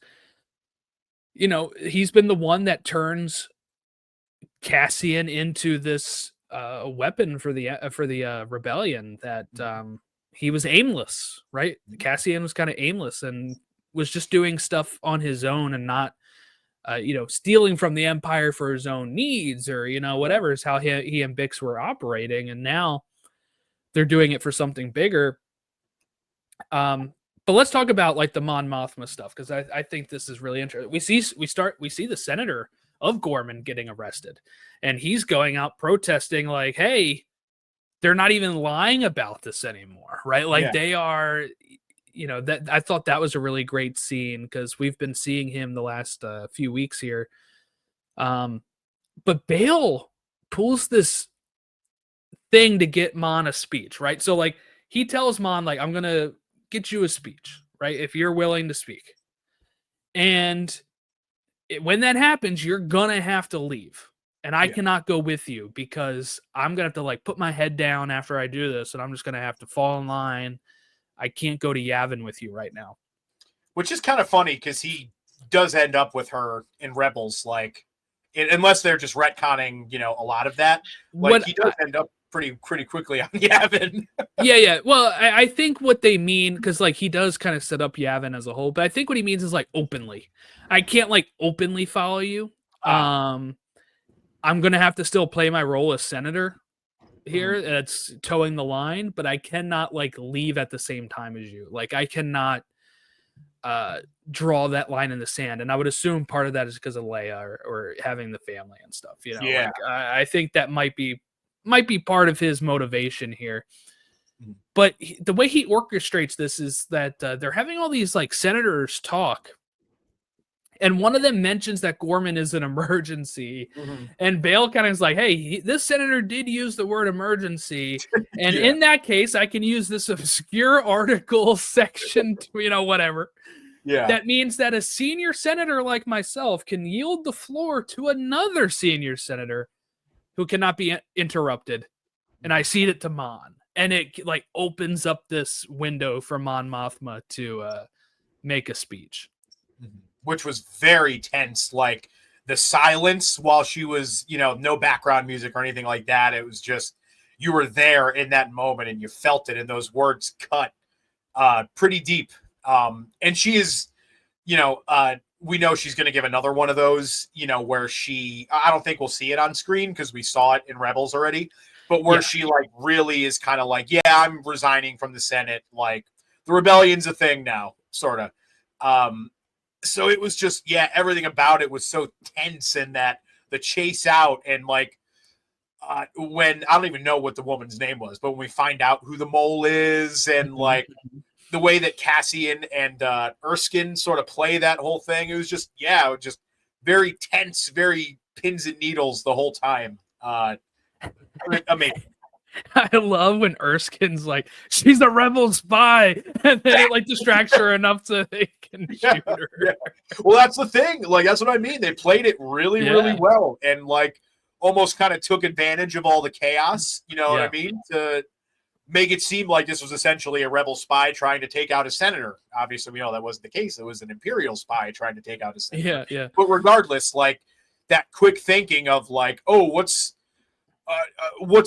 A: you know, he's been the one that turns Cassian into this weapon for the rebellion that he was aimless, right? Cassian was kind of aimless and was just doing stuff on his own and not, you know, stealing from the Empire for his own needs or, you know, whatever is how he and Bix were operating. And now they're doing it for something bigger. But let's talk about like the Mon Mothma stuff, because I think this is really interesting. We see the senator of Ghorman getting arrested, and he's going out protesting like, hey, they're not even lying about this anymore, right? Like they are, you know, that I thought that was a really great scene because we've been seeing him the last few weeks here. But Bale pulls this thing to get Mon a speech, right? So like he tells Mon, like, I'm gonna get you a speech, right? If you're willing to speak. And when that happens, you're gonna have to leave. And I cannot go with you because I'm going to have to like put my head down after I do this. And I'm just going to have to fall in line. I can't go to Yavin with you right now.
B: Which is kind of funny because he does end up with her in Rebels, like, unless they're just retconning, you know, a lot of that. Like, he does end up pretty quickly on Yavin.
A: Yeah. Well, I think what they mean, because like he does kind of set up Yavin as a whole, but I think what he means is like openly. I can't like openly follow you. I'm going to have to still play my role as senator here. That's towing the line, but I cannot like leave at the same time as you. Like I cannot draw that line in the sand. And I would assume part of that is because of Leia or having the family and stuff, you know.
B: Yeah.
A: Like, I think that might be part of his motivation here. But the way he orchestrates this is that they're having all these like senators talk. And one of them mentions that Ghorman is an emergency. And Bale kind of is like, hey, this senator did use the word emergency. And in that case, I can use this obscure article section, you know, whatever.
B: Yeah.
A: That means that a senior senator like myself can yield the floor to another senior senator who cannot be interrupted and I cede it to Mon. And it like opens up this window for Mon Mothma to make a speech.
B: Which was very tense. Like the silence while she was, no background music or anything like that. It was just, you were there in that moment and you felt it. And those words cut pretty deep. And she is, we know she's going to give another one of those, where I don't think we'll see it on screen because we saw it in Rebels already, but where she like really is kind of like, yeah, I'm resigning from the Senate. Like the rebellion's a thing now, sort of. So it was just, everything about it was so tense, and that the chase out, and like when I don't even know what the woman's name was, but when we find out who the mole is, and like the way that Cassian and Erskine sort of play that whole thing, it was just, just very tense, very pins and needles the whole time. Amazing.
A: I love when Erskine's like, she's a rebel spy, and then it like distracts her enough so they can shoot her.
B: Yeah. Well, that's the thing. Like, that's what I mean. They played it really, really well, and like almost kind of took advantage of all the chaos. You know what I mean? To make it seem like this was essentially a rebel spy trying to take out a senator. Obviously, we know that wasn't the case. It was an Imperial spy trying to take out a senator.
A: Yeah.
B: But regardless, like that quick thinking of like, oh, what's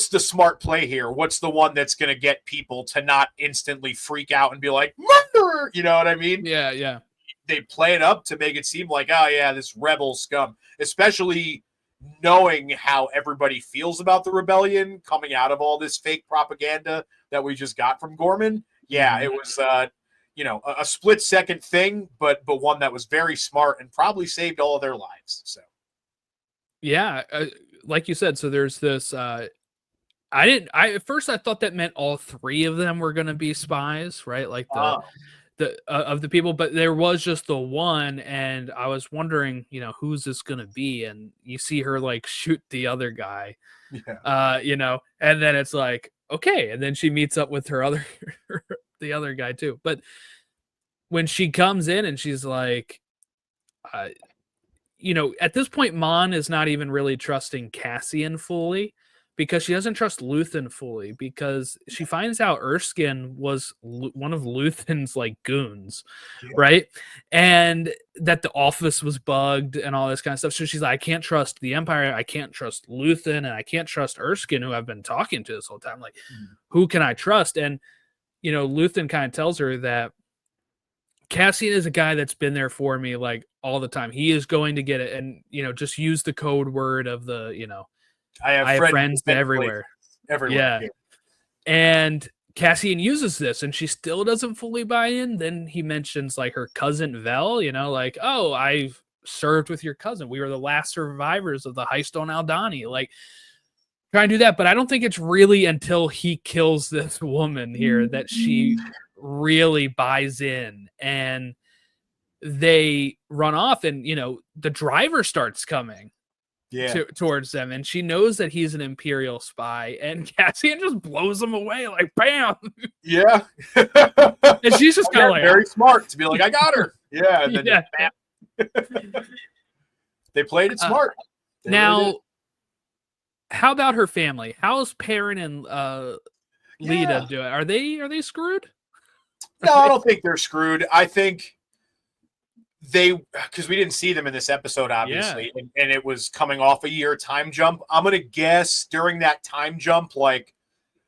B: the smart play here? What's the one that's going to get people to not instantly freak out and be like, murderer? You know what I mean?
A: Yeah.
B: They play it up to make it seem like, oh yeah, this rebel scum, especially knowing how everybody feels about the rebellion coming out of all this fake propaganda that we just got from Ghorman. Yeah, it was, a split second thing, but one that was very smart and probably saved all of their lives. So.
A: Yeah. Like you said, so there's this, at first I thought that meant all three of them were going to be spies, right? Like of the people, but there was just the one, and I was wondering, who's this going to be? And you see her like shoot the other guy, and then it's like, okay. And then she meets up with her the other guy too. But when she comes in and she's like, at this point, Mon is not even really trusting Cassian fully, because she doesn't trust Luthen fully, because she finds out Erskine was one of Luthen's like goons, right? And that the office was bugged and all this kind of stuff. So she's like, I can't trust the Empire, I can't trust Luthen, and I can't trust Erskine, who I've been talking to this whole time. Like, who can I trust? And Luthen kind of tells her that Cassian is a guy that's been there for me like all the time. He is going to get it, and just use the code word of the I have friends everywhere. Yeah. And Cassian uses this, and she still doesn't fully buy in. Then he mentions like her cousin Vel, like, oh, I've served with your cousin. We were the last survivors of the heist on Aldhani. Like, try and do that. But I don't think it's really until he kills this woman here that she really buys in, and they run off, and the driver starts coming towards them, and she knows that he's an Imperial spy, and Cassian just blows him away like bam.
B: Yeah.
A: And she's just kind of like
B: very smart to be like, I got her. Yeah. And then bam. They played it smart.
A: Now really, how about her family? How's Perrin and Leda doing? Are they screwed?
B: No, I don't think they're screwed. I think because we didn't see them in this episode, obviously, and it was coming off a year time jump. I'm going to guess during that time jump, like,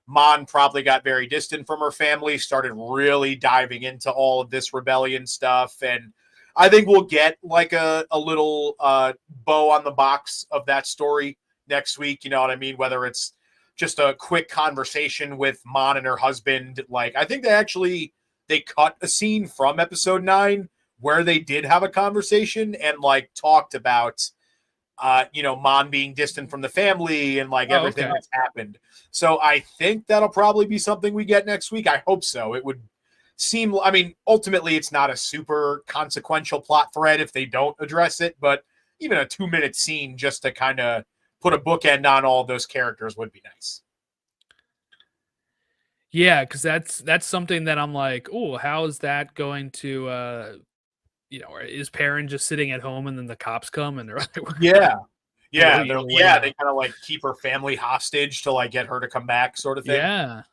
B: Mon probably got very distant from her family, started really diving into all of this rebellion stuff, and I think we'll get like a little bow on the box of that story next week. You know what I mean? Whether it's just a quick conversation with Mon and her husband. Like, I think they cut a scene from episode 9 where they did have a conversation and like talked about, Mon being distant from the family and like everything that's happened. So I think that'll probably be something we get next week. I hope so. It would seem, I mean, ultimately it's not a super consequential plot thread if they don't address it, but even a 2-minute scene just to kind of put a bookend on all of those characters would be nice.
A: Yeah, because that's something that I'm like, oh, how is that going to, is Perrin just sitting at home and then the cops come and they're like,
B: yeah, Yeah, they kind of like keep her family hostage to like get her to come back, sort of thing.
A: Yeah.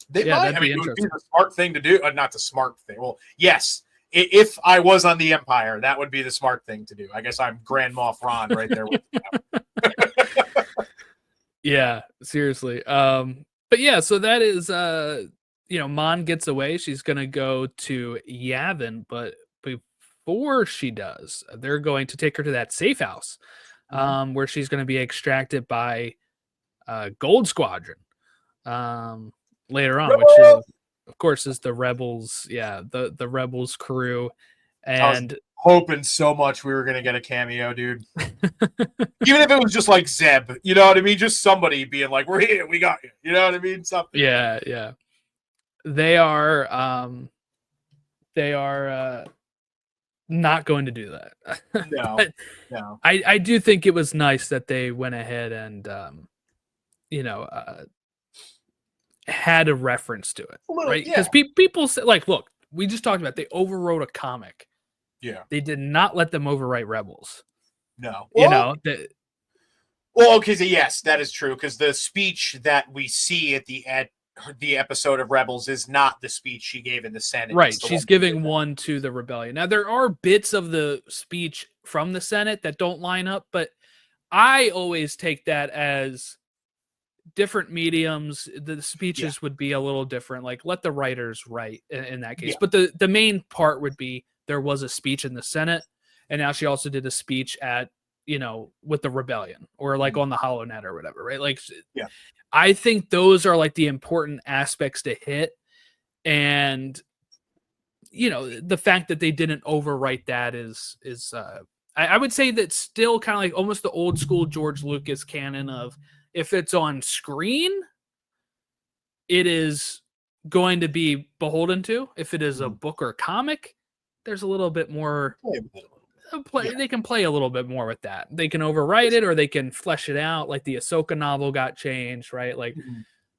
B: They might. I mean, it would be the smart thing to do. Not the smart thing. Well, yes. If I was on the Empire, that would be the smart thing to do. I guess I'm Grand Moff Ron right there with you.
A: Yeah, seriously. But yeah, so that is Mon gets away. She's gonna go to Yavin, but before she does, they're going to take her to that safe house, where she's gonna be extracted by Gold Squadron. Later on, which is, of course, is the Rebels. Yeah, the Rebels crew. And
B: hoping so much we were gonna get a cameo, dude. Even if it was just like Zeb, you know what I mean? Just somebody being like, "We're here, we got you." You know what I mean? Something.
A: Yeah. They are not going to do that.
B: No.
A: I do think it was nice that they went ahead and had a reference to it, right? Because people say, like, look, we just talked about they overwrote a comic.
B: Yeah,
A: they did not let them overwrite Rebels.
B: No,
A: well,
B: okay, so yes, that is true. Because the speech that we see at the episode of Rebels is not the speech she gave in the Senate.
A: Right, she's giving one to the rebellion. Now there are bits of the speech from the Senate that don't line up, but I always take that as different mediums. The speeches would be a little different. Like, let the writers write in that case. But the main part would be there was a speech in the Senate, and now she also did a speech at with the rebellion, or like on the HoloNet or whatever, right? Like, I think those are like the important aspects to hit, and the fact that they didn't overwrite that is I would say that's still kind of like almost the old school George Lucas canon of, if it's on screen, it is going to be beholden to. If it is a book or comic, there's a little bit more they can play a little bit more with that. They can overwrite it, or they can flesh it out. Like the Ahsoka novel got changed, right? Like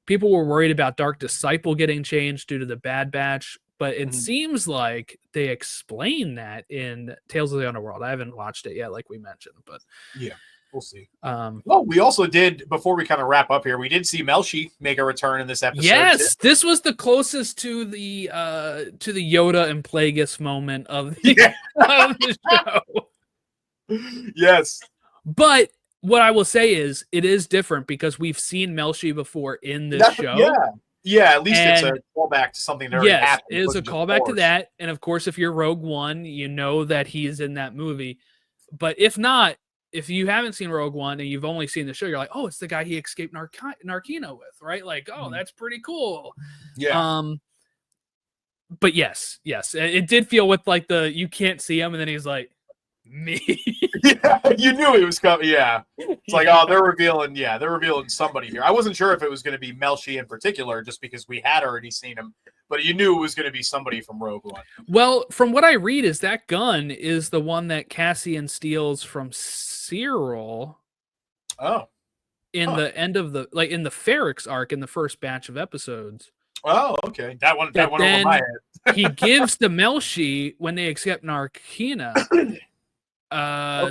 A: people were worried about Dark Disciple getting changed due to the Bad Batch, but it seems like they explain that in Tales of the Underworld. I haven't watched it yet, like we mentioned, but
B: we'll see. Well, we also did, before we kind of wrap up here, we did see Melshi make a return in this episode.
A: Yes, this was the closest to the Yoda and Plagueis moment of the, of the show.
B: Yes.
A: But what I will say is, it is different because we've seen Melshi before in this show.
B: Yeah, at least it's a callback to something that already happened.
A: It is a callback to that. And of course, if you're Rogue One, you know that he's in that movie. But if not, if you haven't seen Rogue One and you've only seen the show, you're like, oh, it's the guy he escaped Narkina with, right? Like, oh, that's pretty cool.
B: Yeah.
A: But yes, it did feel with like you can't see him, and then he's like, me.
B: Yeah, you knew he was coming. Yeah, it's like, oh, they're revealing somebody here. I wasn't sure if it was going to be Melshi in particular, just because we had already seen him, but you knew it was going to be somebody from Rogue One.
A: Well, from what I read, is that gun is the one that Cassian steals from Syril.
B: Oh,
A: in the end of in the Ferrix arc in the first batch of episodes.
B: Oh, okay. That went over my head.
A: He gives to Melshi when they accept Narkina.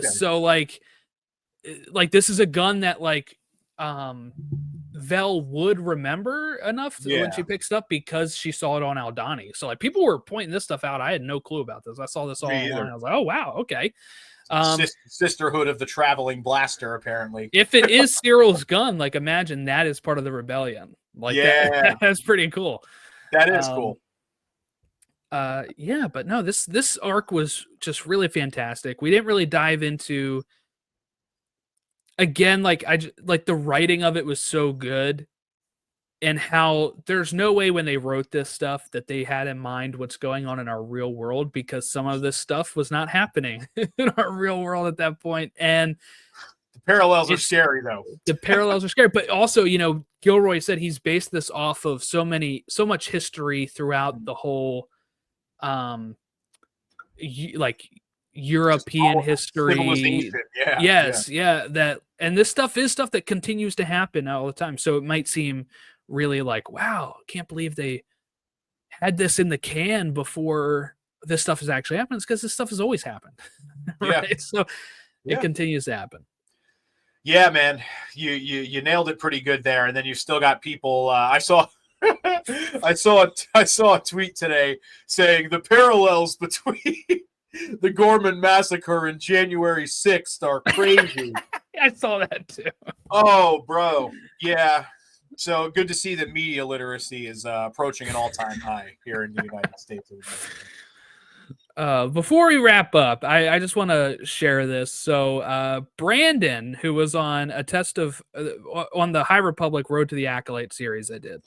A: So like this is a gun that Vel would remember enough when she picks it up, because she saw it on Aldhani. So like people were pointing this stuff out. I had no clue about this. I saw this all online. I was like, oh wow, okay.
B: Sisterhood of the Traveling Blaster, apparently.
A: If it is Syril's gun, like imagine that is part of the rebellion. Like that's pretty cool.
B: That is cool.
A: But no, this arc was just really fantastic. We didn't really dive into, again, like the writing of it was so good, and how there's no way when they wrote this stuff that they had in mind what's going on in our real world, because some of this stuff was not happening in our real world at that point. And
B: the parallels are scary, though.
A: The parallels are scary, but also, Gilroy said he's based this off of so much history throughout the whole European history. That, and this stuff is stuff that continues to happen all the time. So it might seem really like, wow, can't believe they had this in the can before this stuff has actually happened. It's because this stuff has always happened. Right? So it continues to happen.
B: Yeah, man, you nailed it pretty good there, and then you still got people. I saw, I saw a tweet today saying the parallels between the Ghorman massacre and January 6th are crazy.
A: I saw that too.
B: Oh, bro, yeah. So good to see that media literacy is approaching an all-time high here in the United States of America.
A: Before we wrap up, I just want to share this. So Brandon, who was on a test of on the High Republic Road to the Acolyte series I did,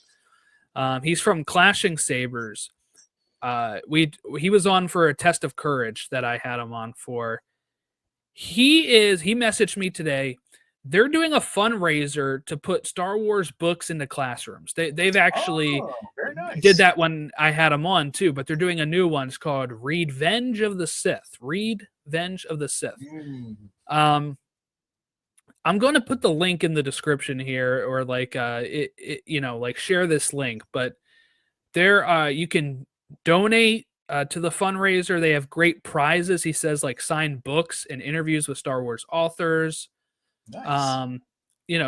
A: he's from Clashing Sabers. He was on for a test of courage that I had him on for. He messaged me today. They're doing a fundraiser to put Star Wars books into classrooms. They've actually
B: very nice.
A: did that when I had them on too, but they're doing a new one. It's called Revenge of the Sith. Revenge of the Sith. I'm going to put the link in the description here, or like like share this link. But there, you can donate to the fundraiser. They have great prizes. He says like signed books and interviews with Star Wars authors.
B: Nice.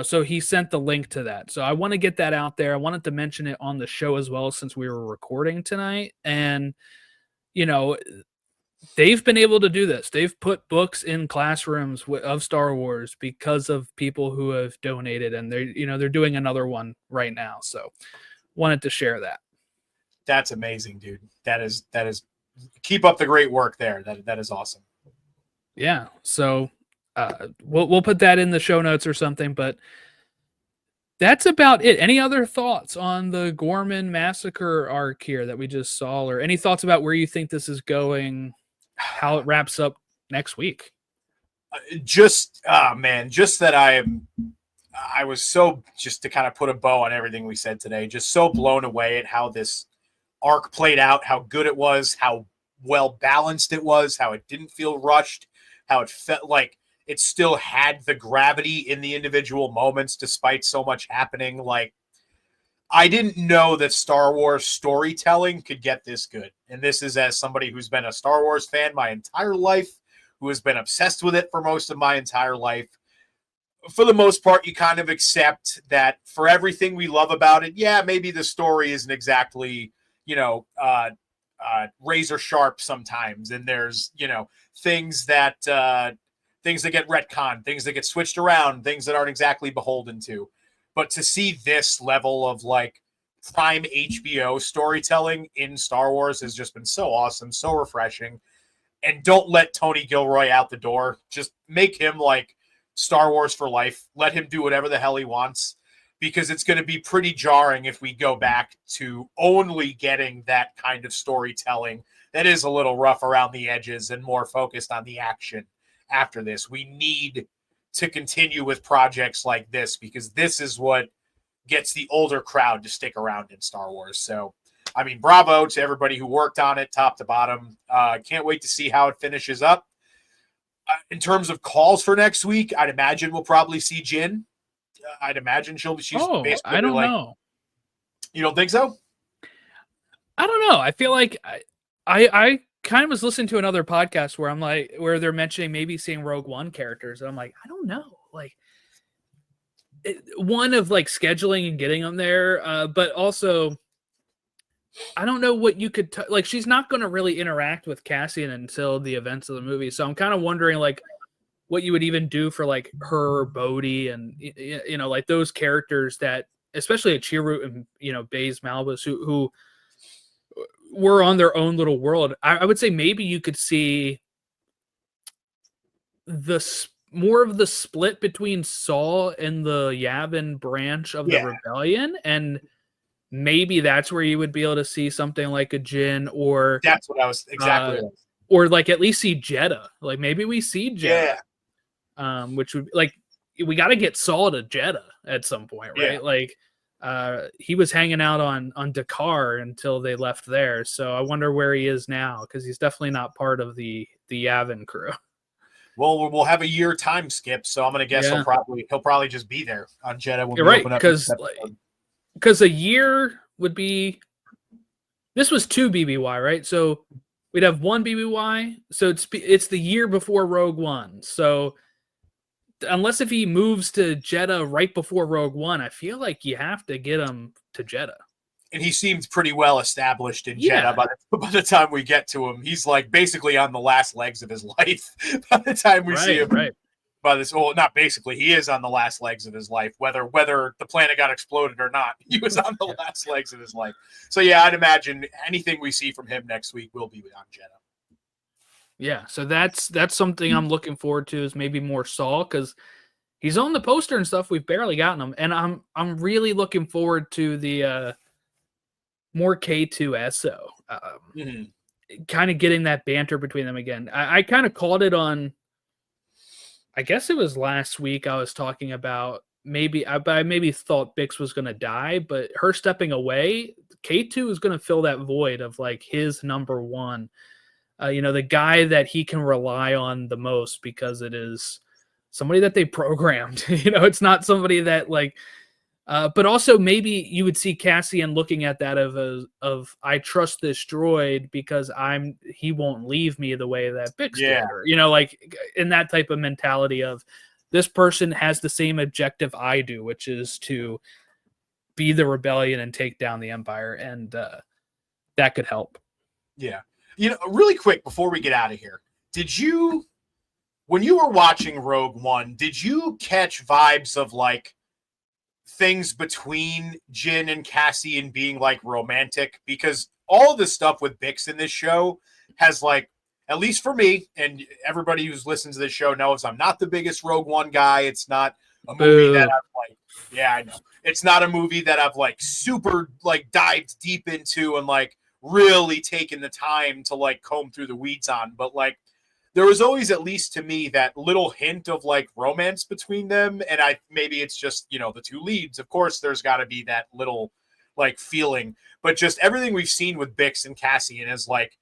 A: So he sent the link to that. So I want to get that out there. I wanted to mention it on the show as well, since we were recording tonight. And, they've been able to do this. They've put books in classrooms of Star Wars because of people who have donated, and they're doing another one right now. So wanted to share that.
B: That's amazing, dude. That is, keep up the great work there. That is awesome.
A: Yeah. So, we'll put that in the show notes or something, but that's about it. Any other thoughts on the Ghorman massacre arc here that we just saw, or any thoughts about where you think this is going, how it wraps up next week?
B: Just that I was so, just to kind of put a bow on everything we said today, just so blown away at how this arc played out, how good it was, how well balanced it was, how it didn't feel rushed, how it felt like it still had the gravity in the individual moments despite so much happening. Like, I didn't know that Star Wars storytelling could get this good. And this is as somebody who's been a Star Wars fan my entire life, who has been obsessed with it for most of my entire life. For the most part, you kind of accept that for everything we love about it, yeah, maybe the story isn't exactly, razor sharp sometimes. And there's, things that get retconned, things that get switched around, things that aren't exactly beholden to. But to see this level of like prime HBO storytelling in Star Wars has just been so awesome, so refreshing. And don't let Tony Gilroy out the door. Just make him like Star Wars for life. Let him do whatever the hell he wants, because it's going to be pretty jarring if we go back to only getting that kind of storytelling that is a little rough around the edges and more focused on the action. After this, we need to continue with projects like this, because this is what gets the older crowd to stick around in Star Wars. So, I mean, bravo to everybody who worked on it top to bottom. Can't wait to see how it finishes up. In terms of calls for next week, I'd imagine we'll probably see Jyn. I'd imagine she's basically
A: I don't know.
B: You don't think so?
A: I don't know. I feel like I kind of was listening to another podcast where they're mentioning maybe seeing Rogue One characters, and I'm like, I don't know, like one of like scheduling and getting them there, but also I don't know what you could like. She's not going to really interact with Cassian until the events of the movie, so I'm kind of wondering like what you would even do for like her, Bodhi, and like those characters that, especially at Chirrut and Baze Malbus, who were on their own little world. I would say maybe you could see more of the split between Saul and the Yavin branch of the rebellion, and maybe that's where you would be able to see something like a Jyn, or
B: that's what I was exactly,
A: or like at least see Jedha. Like maybe we see Jedha, which would like we got to get Saul to Jedha at some point, right?
B: Yeah.
A: Like he was hanging out on Dakar until they left there, so I wonder where he is now, because he's definitely not part of the Yavin crew.
B: Well, we'll have a year time skip, so I'm gonna guess he'll probably just be there on Jedha.
A: You're right, because a year would be, this was 2 BBY, right? So we'd have 1 BBY, so it's the year before Rogue One. So unless if he moves to Jeddah right before Rogue One, I feel like you have to get him to Jeddah.
B: And he seems pretty well established in Jeddah by the time we get to him. He's like basically on the last legs of his life by the time we see him.
A: Right.
B: By this, well, not basically, he is on the last legs of his life, whether the planet got exploded or not. He was on the last legs of his life. So yeah, I'd imagine anything we see from him next week will be on Jeddah.
A: Yeah, so that's something I'm looking forward to, is maybe more Saul, because he's on the poster and stuff. We've barely gotten him, and I'm really looking forward to the more K2SO. Kind of getting that banter between them again. I kind of called it on, I guess it was last week. I was talking about I maybe thought Bix was going to die, but her stepping away, K2 is going to fill that void of like his number one, the guy that he can rely on the most, because it is somebody that they programmed. It's not somebody that like. But also maybe you would see Cassian looking at that of I trust this droid because he won't leave me the way that Bix did. Or, like in that type of mentality of this person has the same objective I do, which is to be the rebellion and take down the Empire, and that could help.
B: Yeah. Really quick before we get out of here, when you were watching Rogue One, did you catch vibes of like things between Jyn and Cassian being like romantic? Because all of the stuff with Bix in this show has, like, at least for me, and everybody who's listened to this show knows I'm not the biggest Rogue One guy. It's not a movie that I've like, yeah, I know. It's not a movie that I've like super like dived deep into and like really taken the time to like comb through the weeds on. But like, there was always, at least to me, that little hint of like romance between them. And maybe it's just, the two leads. Of course, there's got to be that little like feeling, but just everything we've seen with Bix and Cassian is like,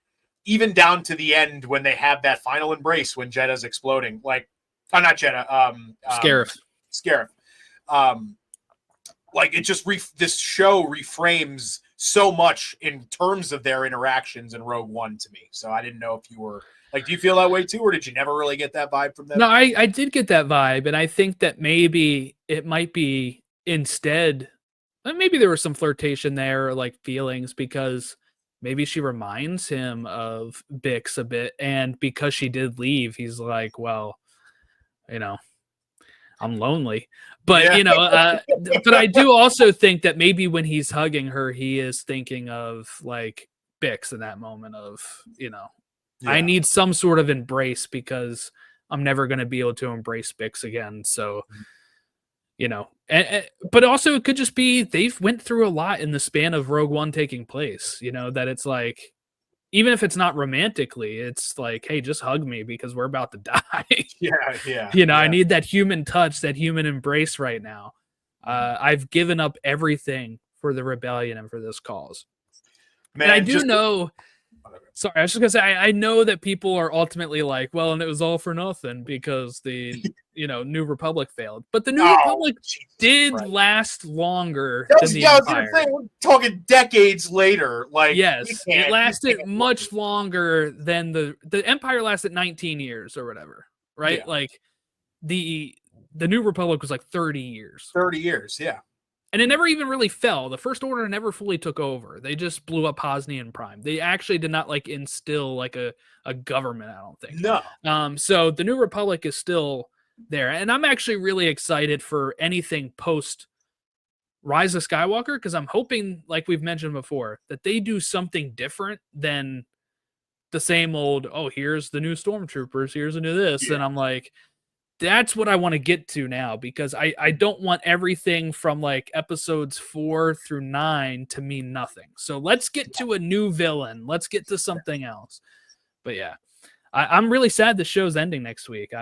B: even down to the end when they have that final embrace when Jeddah's exploding, like, not Jeddah, Scarif. Like it just this show reframes so much in terms of their interactions in Rogue One to me. So I didn't know if you were like, do you feel that way too, or did you never really get that vibe from them?
A: No, I did get that vibe, and I think that maybe it might be instead, maybe there was some flirtation there, or like feelings, because maybe she reminds him of Bix a bit, and because she did leave, he's like, well, I'm lonely. But, but I do also think that maybe when he's hugging her, he is thinking of like Bix in that moment of, I need some sort of embrace because I'm never going to be able to embrace Bix again. So, but also it could just be they've went through a lot in the span of Rogue One taking place, that it's like, even if it's not romantically, it's like, hey, just hug me because we're about to die. I need that human touch, that human embrace right now. I've given up everything for the rebellion and for this cause. Man, and I do know. Sorry, I was just gonna say I know that people are ultimately like, well, and it was all for nothing because the New Republic failed, but the New Republic did last longer than the Empire. I was gonna say,
B: we're talking decades later. Like,
A: yes, it lasted much longer than the Empire lasted 19 years or whatever, right? Yeah. Like the New Republic was like 30 years.
B: 30 years, yeah.
A: And it never even really fell. The First Order never fully took over. They just blew up Hosnian Prime. They actually did not like instill like a government, I don't think.
B: No.
A: So the New Republic is still there. And I'm actually really excited for anything post Rise of Skywalker, because I'm hoping, like we've mentioned before, that they do something different than the same old, oh, here's the new stormtroopers, here's a new this. Yeah. And I'm like, that's what I want to get to now, because I don't want everything from like episodes 4 through 9 to mean nothing. So let's get to a new villain. Let's get to something else. But yeah, I'm really sad the show's ending next week.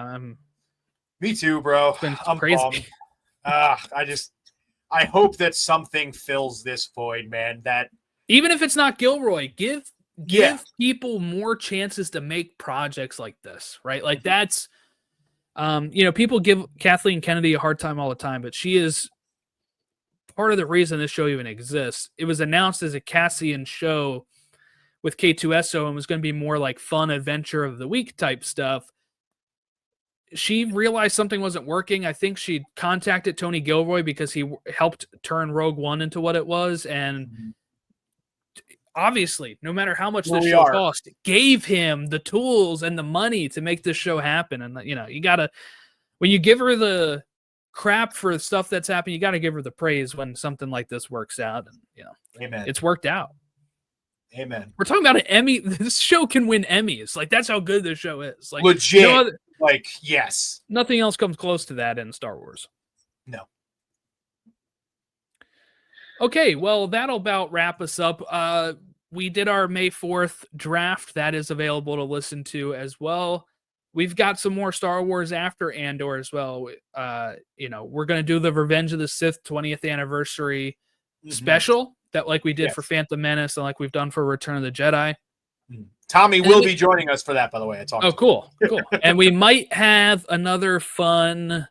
B: Me too, bro. I'm crazy. I hope that something fills this void, man. That
A: even if it's not Gilroy, give people more chances to make projects like this, right? Like that's. People give Kathleen Kennedy a hard time all the time, but she is part of the reason this show even exists. It was announced as a Cassian show with K2SO and was going to be more like fun adventure of the week type stuff. she realized something wasn't working. I think she contacted Tony Gilroy because he helped turn Rogue One into what it was. And obviously, no matter how much this show cost, gave him the tools and the money to make this show happen. And, you know, you got to, when you give her the crap for stuff that's happened, you got to give her the praise when something like this works out. And, you know,
B: Amen.
A: It's worked out.
B: Amen.
A: We're talking about an Emmy. This show can win Emmys. Like, that's how good this show is. Like,
B: legit. Like, yes.
A: Nothing else comes close to that in Star Wars.
B: No.
A: Okay, well, that'll about wrap us up. We did our May 4th draft. That is available to listen to as well. We've got some more Star Wars after Andor as well. You know, we're going to do the Revenge of the Sith 20th anniversary special that like we did for Phantom Menace and like we've done for Return of the Jedi.
B: Tommy will be joining us for that, by the way.
A: Cool. And we might have another fun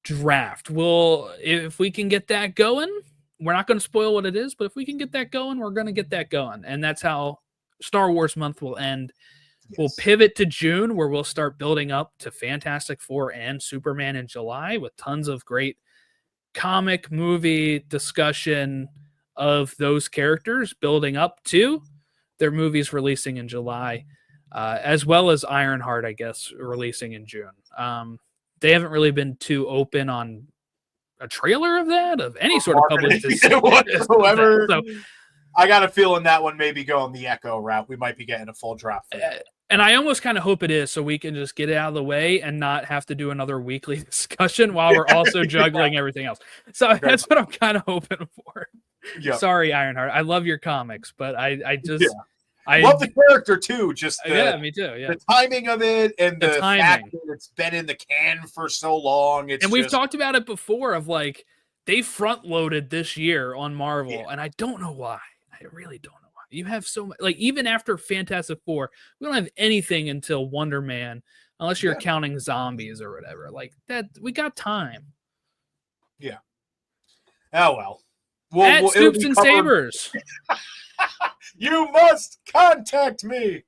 A: draft. If we can get that going, we're not going to spoil what it is, but if we can get that going, we're going to get that going. And that's how Star Wars month will end. Yes. We'll pivot to June, where we'll start building up to Fantastic Four and Superman in July with tons of great comic movie discussion of those characters building up to their movies releasing in July, as well as Ironheart, I guess, releasing in June. They haven't really been too open on a trailer of that, of any sort of publicity
B: whatsoever. So, I got a feeling that one may be going the Echo route. We might be getting a full draft for that.
A: And I almost kind of hope it is, so we can just get it out of the way and not have to do another weekly discussion while we're also juggling everything else. So that's what I'm kind of hoping for. Yep. Sorry, Ironheart. I love your comics, but I just I
B: love the character too. Just
A: me too. Yeah,
B: the timing of it and the fact that it's been in the can for so long.
A: We've talked about it before. Of like they front loaded this year on Marvel, and I don't know why. I really don't know why. You have so much. Like even after Fantastic Four, we don't have anything until Wonder Man, unless you're counting zombies or whatever. Like that, we got time.
B: Yeah. Oh well.
A: At SupesandSabers.
B: You must contact me.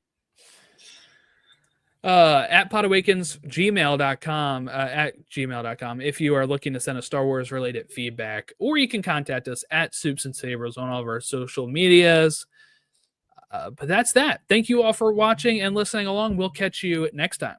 A: At podawakens@gmail.com, at gmail.com, if you are looking to send us Star Wars related feedback, or you can contact us at SupesandSabers on all of our social medias. But that's that. Thank you all for watching and listening along. We'll catch you next time.